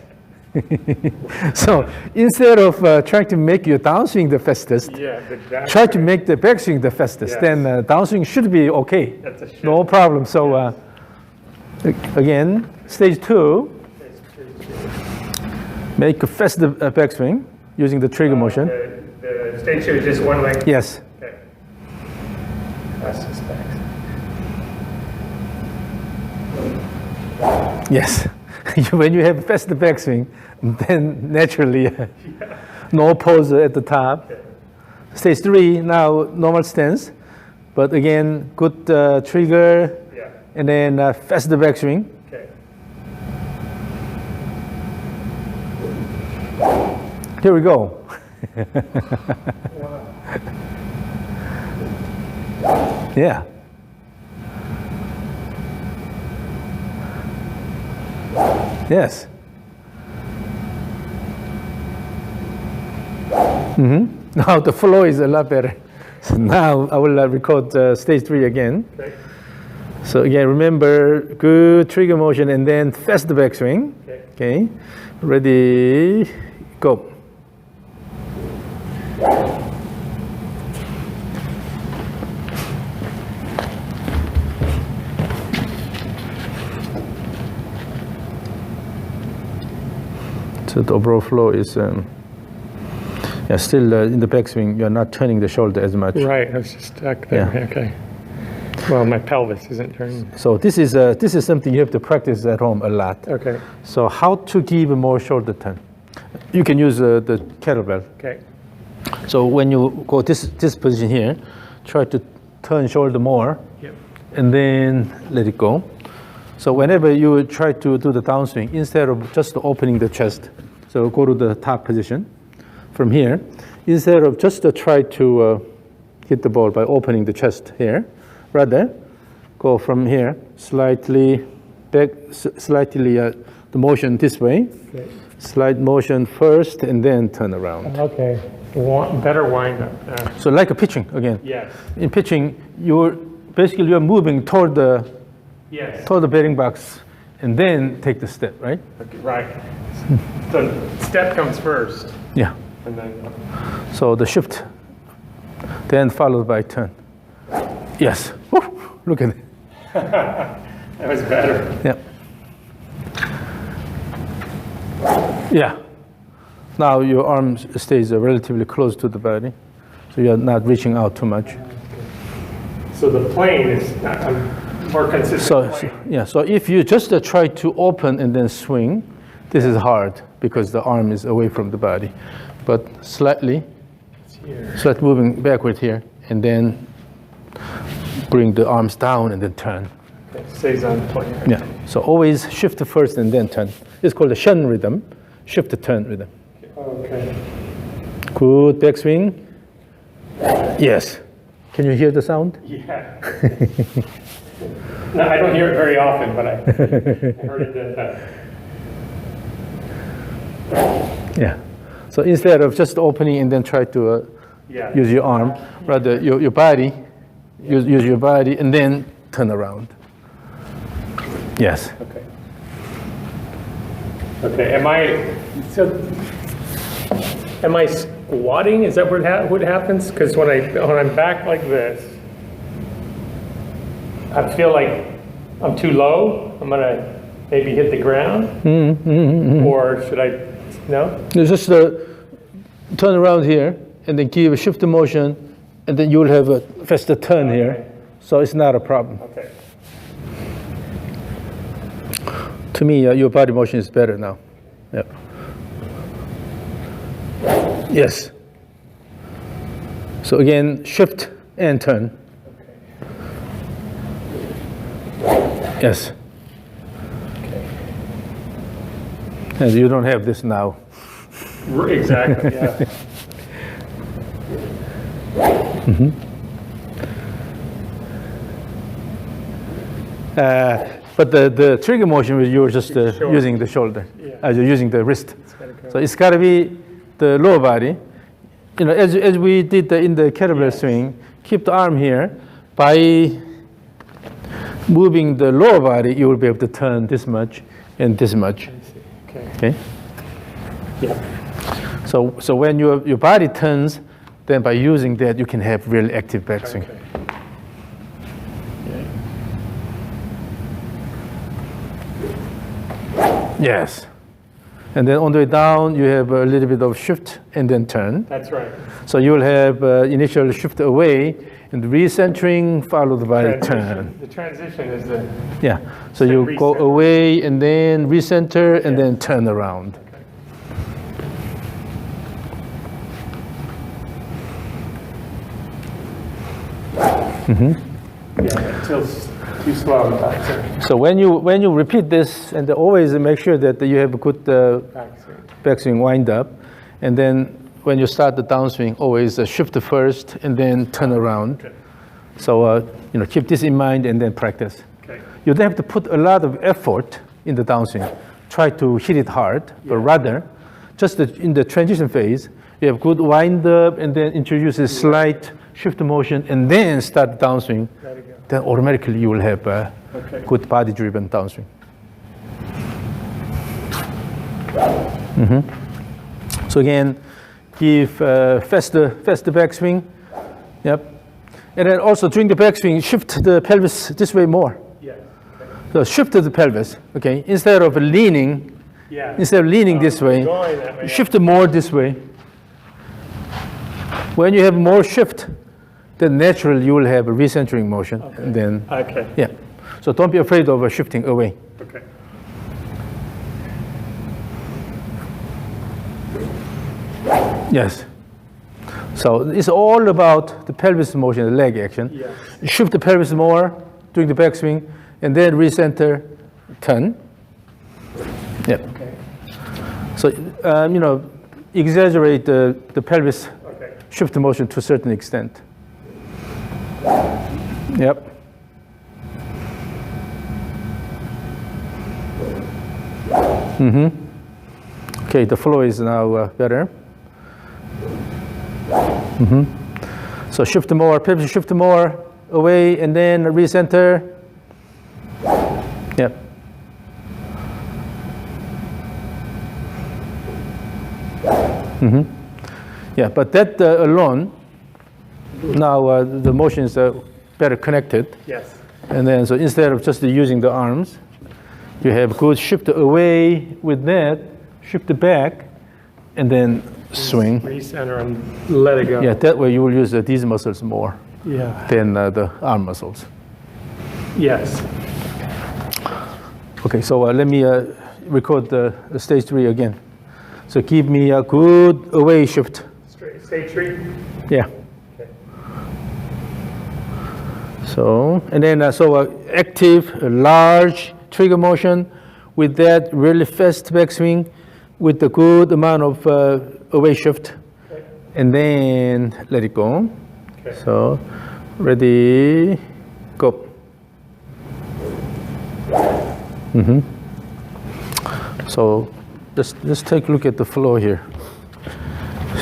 So instead of trying to make your downswing the fastest, Yeah. try to make the backswing the fastest. Yes. Then downswing should be okay. That's a should. No problem. So again, stage 2, make a fast backswing using the trigger motion. The stage 2 is just one leg. Yes. Okay. Fastest back. Yes. When you have fast backswing, then naturally no pose at the top. Okay. Stage 3, now normal stance, but again, good trigger, Yeah. and then fast backswing. Okay. Here we go. Yeah. Yes. Now the flow is a lot better. So now I will record stage 3 again. Okay. So again, remember, good trigger motion and then fast backswing. Okay. Okay. Ready? Go. So the overall flow is still in the backswing. You're not turning the shoulder as much. Right, I was just stuck there. Yeah. Okay. Well, my pelvis isn't turning. So this is something you have to practice at home a lot. Okay. So how to give more shoulder turn? You can use the kettlebell. Okay. So when you go this position here, try to turn shoulder more, Yep. and then let it go. So whenever you try to do the downswing, instead of just opening the chest, so go to the top position from here, instead of just try to hit the ball by opening the chest here, rather go from here, slightly back, slightly the motion this way, Okay. slight motion first, and then turn around. Okay. Better wind up. So like a pitching again. Yes. In pitching, you're moving toward the Yes. batting box, and then take the step, right? Okay, right. The step comes first, Yeah. and then. So the shift, then followed by turn. Yes. Woo! Look at it. That was better. Yeah. Yeah. Now your arm stays relatively close to the body, so you're not reaching out too much. So the plane is more consistent. So if you just try to open and then swing, this is hard because the arm is away from the body. But slightly moving backward here, and then bring the arms down and then turn. Okay, stays on the plane. Yeah. So always shift first and then turn. It's called the Shen rhythm, shift turn rhythm. Okay. Good backswing. Yes. Can you hear the sound? Yeah. No, I don't hear it very often, but I heard it that time. Yeah. So instead of just opening and then try to use your arm, rather your body, use your body and then turn around. Yes. Okay. Okay. Am I squatting? Is that what happens? Because when I'm back like this, I feel like I'm too low. I'm gonna maybe hit the ground, or should I? No. Just turn around here and then give a shift motion, and then you'll have a faster turn here. So it's not a problem. Okay. To me, your body motion is better now. Yep. Yes. So again, shift and turn. Yes. And you don't have this now. Exactly. Yeah. But the trigger motion, you were just using the shoulder, you're using the wrist. So it's got to be the lower body. You know, as we did in the kettlebell swing, keep the arm here. By moving the lower body, you will be able to turn this much and this much. Okay. Yeah. So when your body turns, then by using that, you can have really active backswing. Okay. Yes. And then on the way down, you have a little bit of shift and then turn. That's right. So you will have initial shift away and recentering followed by turn. The transition is the. Yeah. So you go away and then recenter and then turn around. Yeah, until too slow. So when you repeat this, and always make sure that you have a good backswing wind up, and then when you start the downswing, always shift first and then turn around. Okay. So keep this in mind and then practice. Okay. You don't have to put a lot of effort in the downswing. Try to hit it hard, but rather, just in the transition phase, you have good wind up and then introduce a slight shift motion and then start the downswing. Then automatically you will have a good body-driven downswing. So again, give faster backswing. Yep. And then also during the backswing, shift the pelvis this way more. Yeah. So shift the pelvis, okay? Instead of leaning this way, Going that way, shift more this way. When you have more shift, then naturally you will have a recentering motion. Okay. And then, Okay. yeah. So don't be afraid of shifting away. Okay. Yes. So it's all about the pelvis motion, the leg action. Yes. Shift the pelvis more during the backswing, and then recenter, turn. Yep. Okay. So, exaggerate the pelvis Okay. shift motion to a certain extent. Yep. Okay, the flow is now better. So shift more, pelvis shift more away, and then recenter. Yep. Yeah, but that alone, now the motion is better connected. Yes. And then, so instead of just using the arms, you have good shift away with that, shift back, and then swing. Recenter and let it go. Yeah, that way you will use these muscles more Yeah. than the arm muscles. Yes. Okay, so let me record the stage 3 again. So give me a good away shift. Straight. Stage 3. Yeah. Okay. So, and then active, large trigger motion with that really fast backswing with the good amount of away shift. Okay. And then let it go. Okay. So, ready, go. So, let's take a look at the flow here.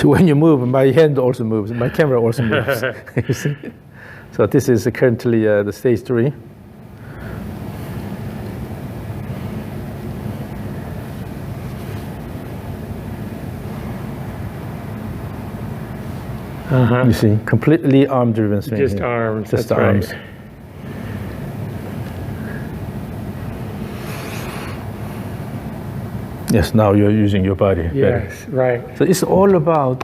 So when you move, my hand also moves, my camera also moves. You see? So this is currently the stage 3. You see, completely arm-driven swing. Just here. arms. Just That's arms. Right. Yes, now you're using your body. better. Yes. Right. So it's all about,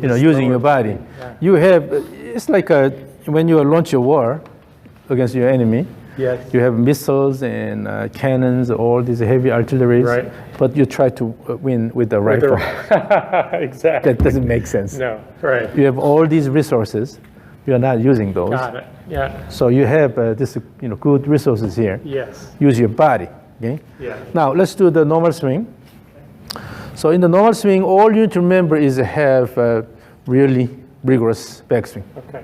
using your body. Yeah. You have, it's like when you launch a war against your enemy, Yes. you have missiles and cannons, all these heavy artilleries, Right. but you try to win with the rifle. Exactly. That doesn't make sense. No. Right. You have all these resources, you are not using those. Got it. Yeah. So you have this, good resources here. Yes. Use your body. Okay. Yeah. Now let's do the normal swing. So in the normal swing, all you need to remember is have a really rigorous backswing. Okay.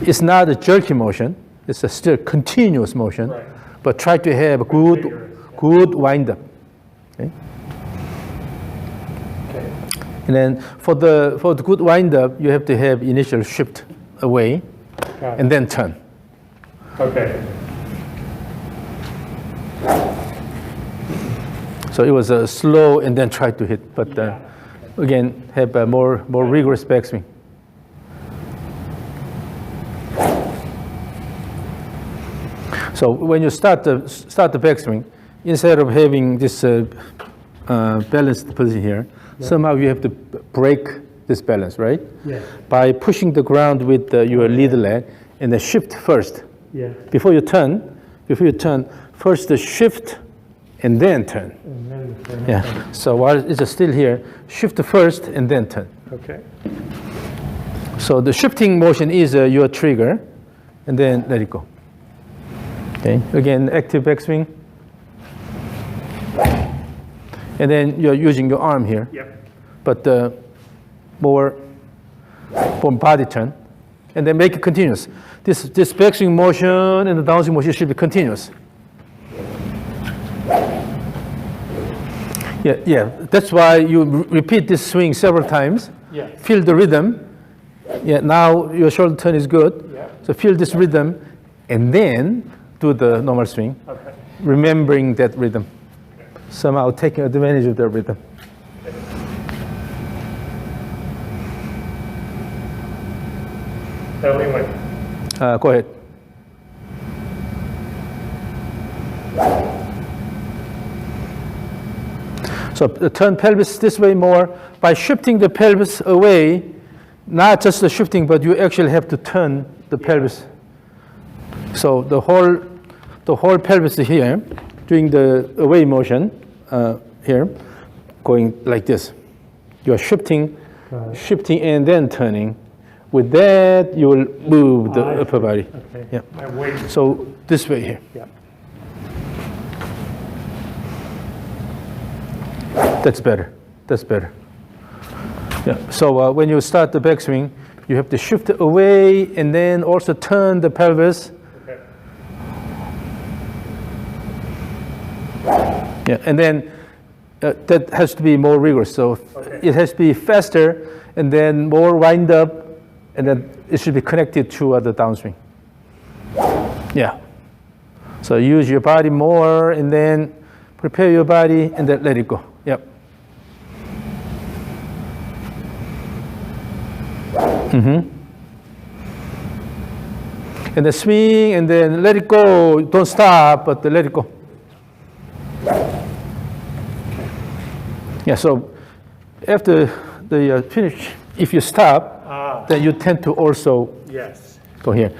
It's not a jerky motion. It's a still continuous motion. Right. But try to have a Vigorous, good wind up. Okay. Okay. And then for the good wind up, you have to have initial shift away Got it. and then turn. Okay. So it was slow and then try to hit, but again, have a more rigorous backswing. So when you start the backswing, instead of having this balanced position here, somehow you have to break this balance, right? Yes. By pushing the ground with your lead leg and then shift first. Yeah. Before you turn, first the shift and then turn. And then Yeah. So while it's still here, shift first and then turn. Okay. So the shifting motion is your trigger, and then let it go. Okay. Again, active backswing. And then you're using your arm here, Yep. but more body turn, and then make it continuous. This backswing motion and the downswing motion should be continuous. Yeah. That's why you repeat this swing several times. Yeah. Feel the rhythm. Yeah. Now your shoulder turn is good. Yeah. So feel this rhythm, and then do the normal swing, remembering that rhythm. Somehow taking advantage of the rhythm. The only one. Go ahead. So turn pelvis this way more by shifting the pelvis away, not just the shifting, but you actually have to turn the pelvis. So the whole pelvis is here, doing the away motion here, going like this. You're shifting, shifting and then turning. With that, you will move the upper body. Okay. Yeah. So this way here. Yeah. That's better. That's better. Yeah. So when you start the backswing, you have to shift away and then also turn the pelvis. Okay. Yeah. And then that has to be more rigorous. So it has to be faster and then more wind up, and then it should be connected to the downswing. Yeah. So use your body more and then prepare your body and then let it go. Yep. Mm-hmm. And then swing and then let it go. Don't stop, but let it go. Yeah, so after the finish, if you stop, then you tend to also go here.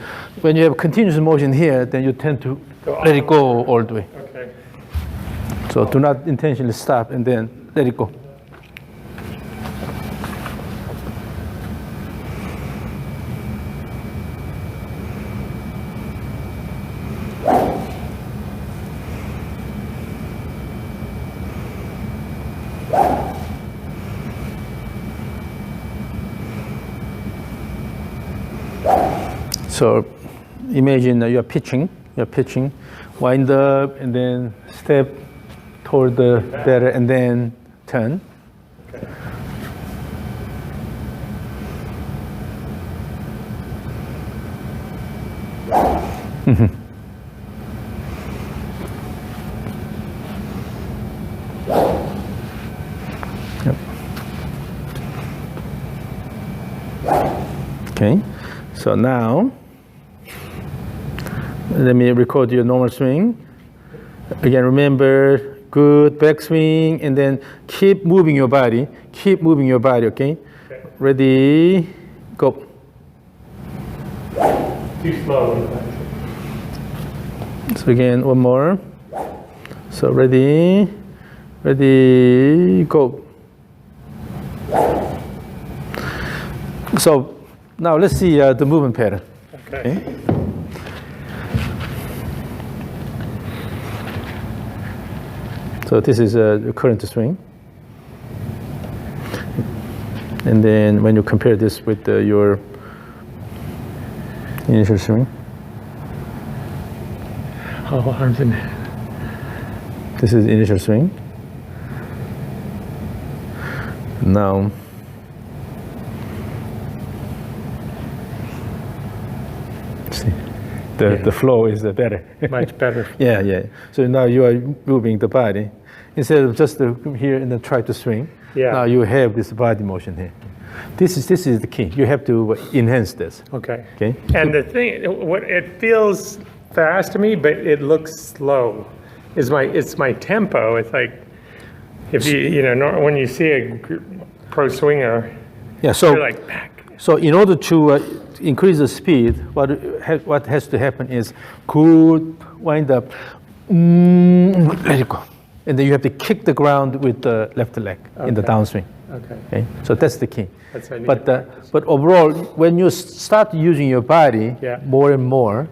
When you have continuous motion here, then you tend to let it go all the way. Okay. So do not intentionally stop and then let it go. So imagine you're pitching, wind up and then step toward the batter and then turn. Okay. Mm-hmm. Yep. Okay, so now let me record your normal swing. Again, remember, good backswing, and then keep moving your body. Keep moving your body, okay? Ready, go. Too slow. So again, one more. So ready, go. So now let's see the movement pattern. Okay. So this is the current swing. And then when you compare this with your initial swing. Oh, arms in. This is initial swing. Now, see, the flow is better. Much better. Yeah. So now you are moving the body. Instead of just here and then try to swing, now you have this body motion here. This is the key. You have to enhance this. Okay. So, And the thing, it feels fast to me, but it looks slow. It's my tempo. It's like if when you see a pro swinger, so you're like back. So in order to increase the speed, what has to happen is good wind up, let it go. And then you have to kick the ground with the left leg in the downswing. Okay. So that's the key. But overall, when you start using your body more and more,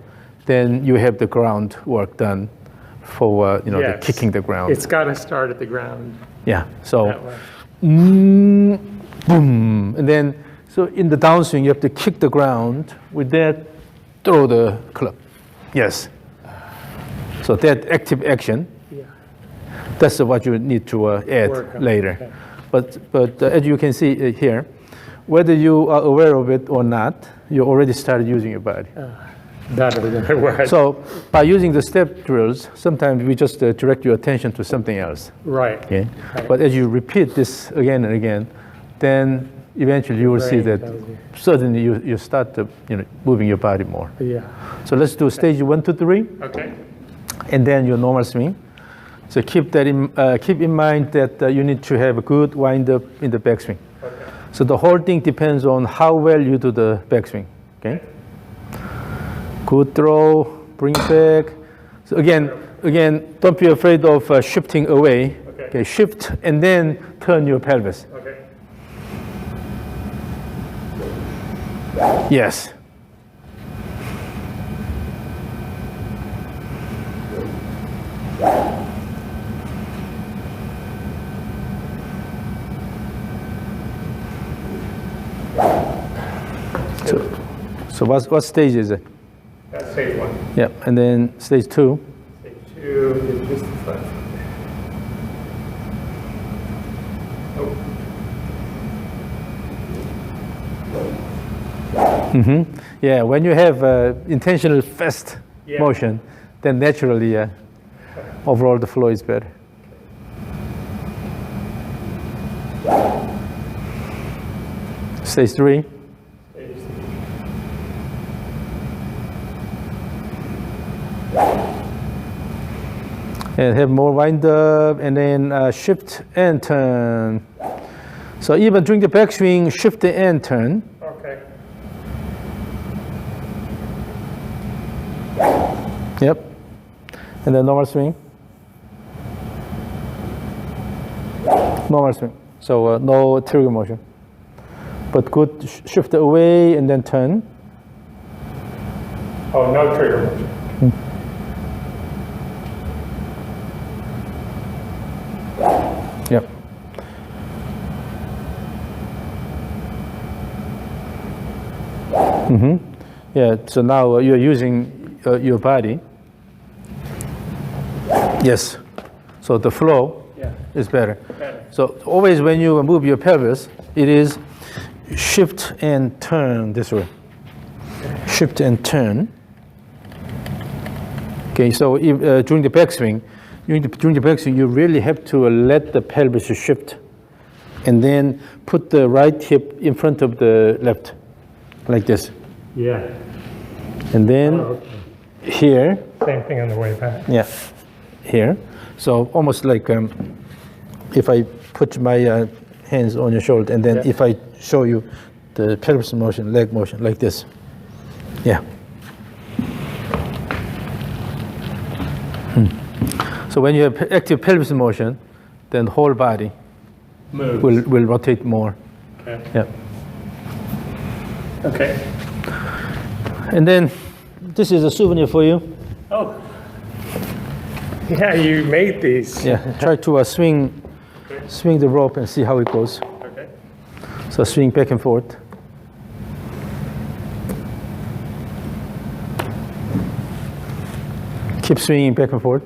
then you have the ground work done for the kicking the ground. It's got to start at the ground. Yeah. So boom, and then so in the downswing you have to kick the ground. With that, throw the club. Yes. So that active action. That's what you need to add later. Okay. But as you can see here, whether you are aware of it or not, you already started using your body. Better than it was. So by using the step drills, sometimes we just direct your attention to something else. Right. Okay. But as you repeat this again and again, then eventually you will see Brain that tells you. suddenly you start to, moving your body more. Yeah. So let's do stage 1, 2, 3, Okay. and then your normal swing. So keep in mind that you need to have a good wind up in the backswing. Okay. So the whole thing depends on how well you do the backswing. Okay. Good throw, bring it back. So again, don't be afraid of shifting away. Okay. Shift and then turn your pelvis. Okay. Yes. So what stage is it? That's stage 1. Yeah, and then stage 2. Stage 2 is just the front. Oh. Yeah, when you have intentional fast motion, then naturally, overall the flow is better. Stage 3. And have more wind up, and then shift and turn. So even during the backswing, shift and turn. Okay. Yep. And then normal swing. Normal swing. So no trigger motion. But good shift away and then turn. Oh, no trigger motion. Yep. Yeah, so now you're using your body. Yes. So the flow is better. So always when you move your pelvis, it is shift and turn this way. Shift and turn. Okay, so if, during the backswing, you really have to let the pelvis shift and then put the right hip in front of the left, like this. Yeah. And then here. Same thing on the way back. Yeah, here. So almost like if I put my hands on your shoulder and then if I show you the pelvis motion, leg motion, like this. Yeah. So when you have active pelvis motion, then the whole body will rotate more. Okay. Yeah. Okay. And then this is a souvenir for you. Oh. Yeah, you made these. Yeah. Try to swing the rope and see how it goes. Okay. So swing back and forth. Keep swinging back and forth.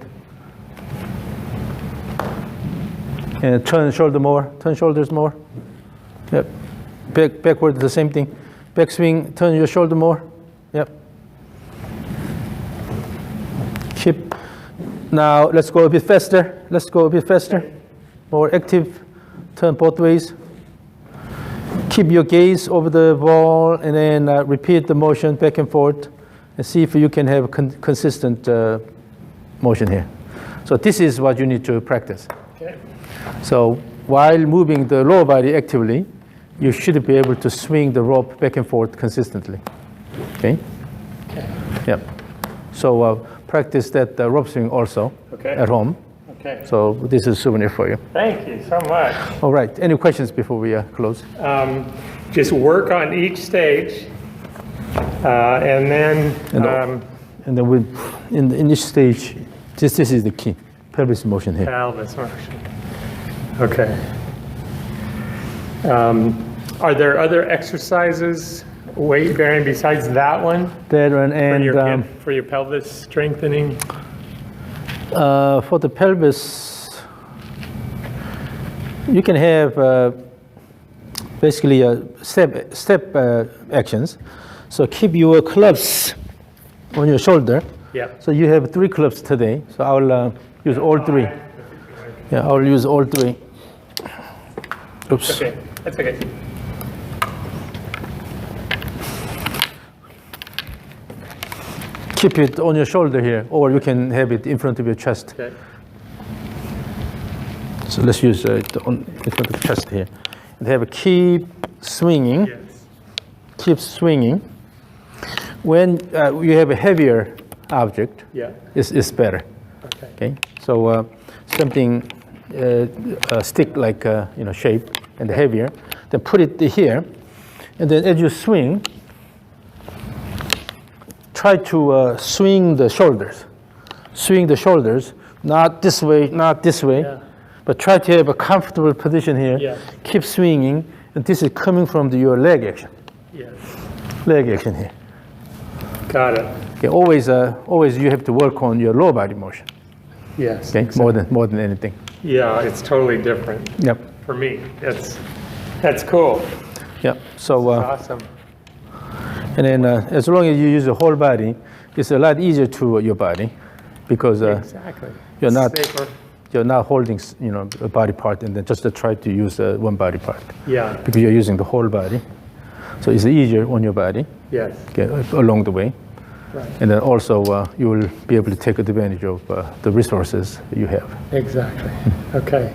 And turn shoulder more, turn shoulders more. Yep. Backward, the same thing. Back swing, turn your shoulder more. Yep. Keep. Now let's go a bit faster. Let's go a bit faster. More active. Turn both ways. Keep your gaze over the ball and then repeat the motion back and forth and see if you can have consistent motion here. So this is what you need to practice. Okay. So while moving the lower body actively, you should be able to swing the rope back and forth consistently. Okay? Okay. Yeah. So practice that rope swing also at home. Okay. So this is a souvenir for you. Thank you so much. All right. Any questions before we close? Just work on each stage, and then. And then in each stage, this is the key. Pelvis motion here. Pelvis motion. Okay. Are there other exercises, weight bearing besides that one? That one and for your pelvis strengthening? For the pelvis, you can have basically step actions. So keep your clubs on your shoulder. Yeah. So you have 3 clubs today. So I'll use all 3. Yeah, I'll use all 3. Oops. Okay, that's okay. keep it on your shoulder here, or you can have it in front of your chest. Okay. So let's use it in front of the chest here. And have a keep swinging. Yes. Keep swinging. When you have a heavier object, Yeah. it's better. Okay. Okay. So something stick like shape and heavier, then put it here, and then as you swing, try to swing the shoulders. Swing the shoulders, not this way, not this way, Yeah. but try to have a comfortable position here. Yeah. Keep swinging, and this is coming from your leg action. Yes. Leg action here. Got it. Okay, always you have to work on your lower body motion. Yes. Okay, more than anything. Yeah, it's totally different Yep. for me. That's cool. Yep. So Awesome. and then as long as you use the whole body, it's a lot easier to your body because Exactly. you're not Safer. you're not holding a body part and then just to try to use one body part Yeah. because you're using the whole body. So it's easier on your body, Yes. okay, along the way. Right. And then also you will be able to take advantage of the resources you have. Exactly. Okay.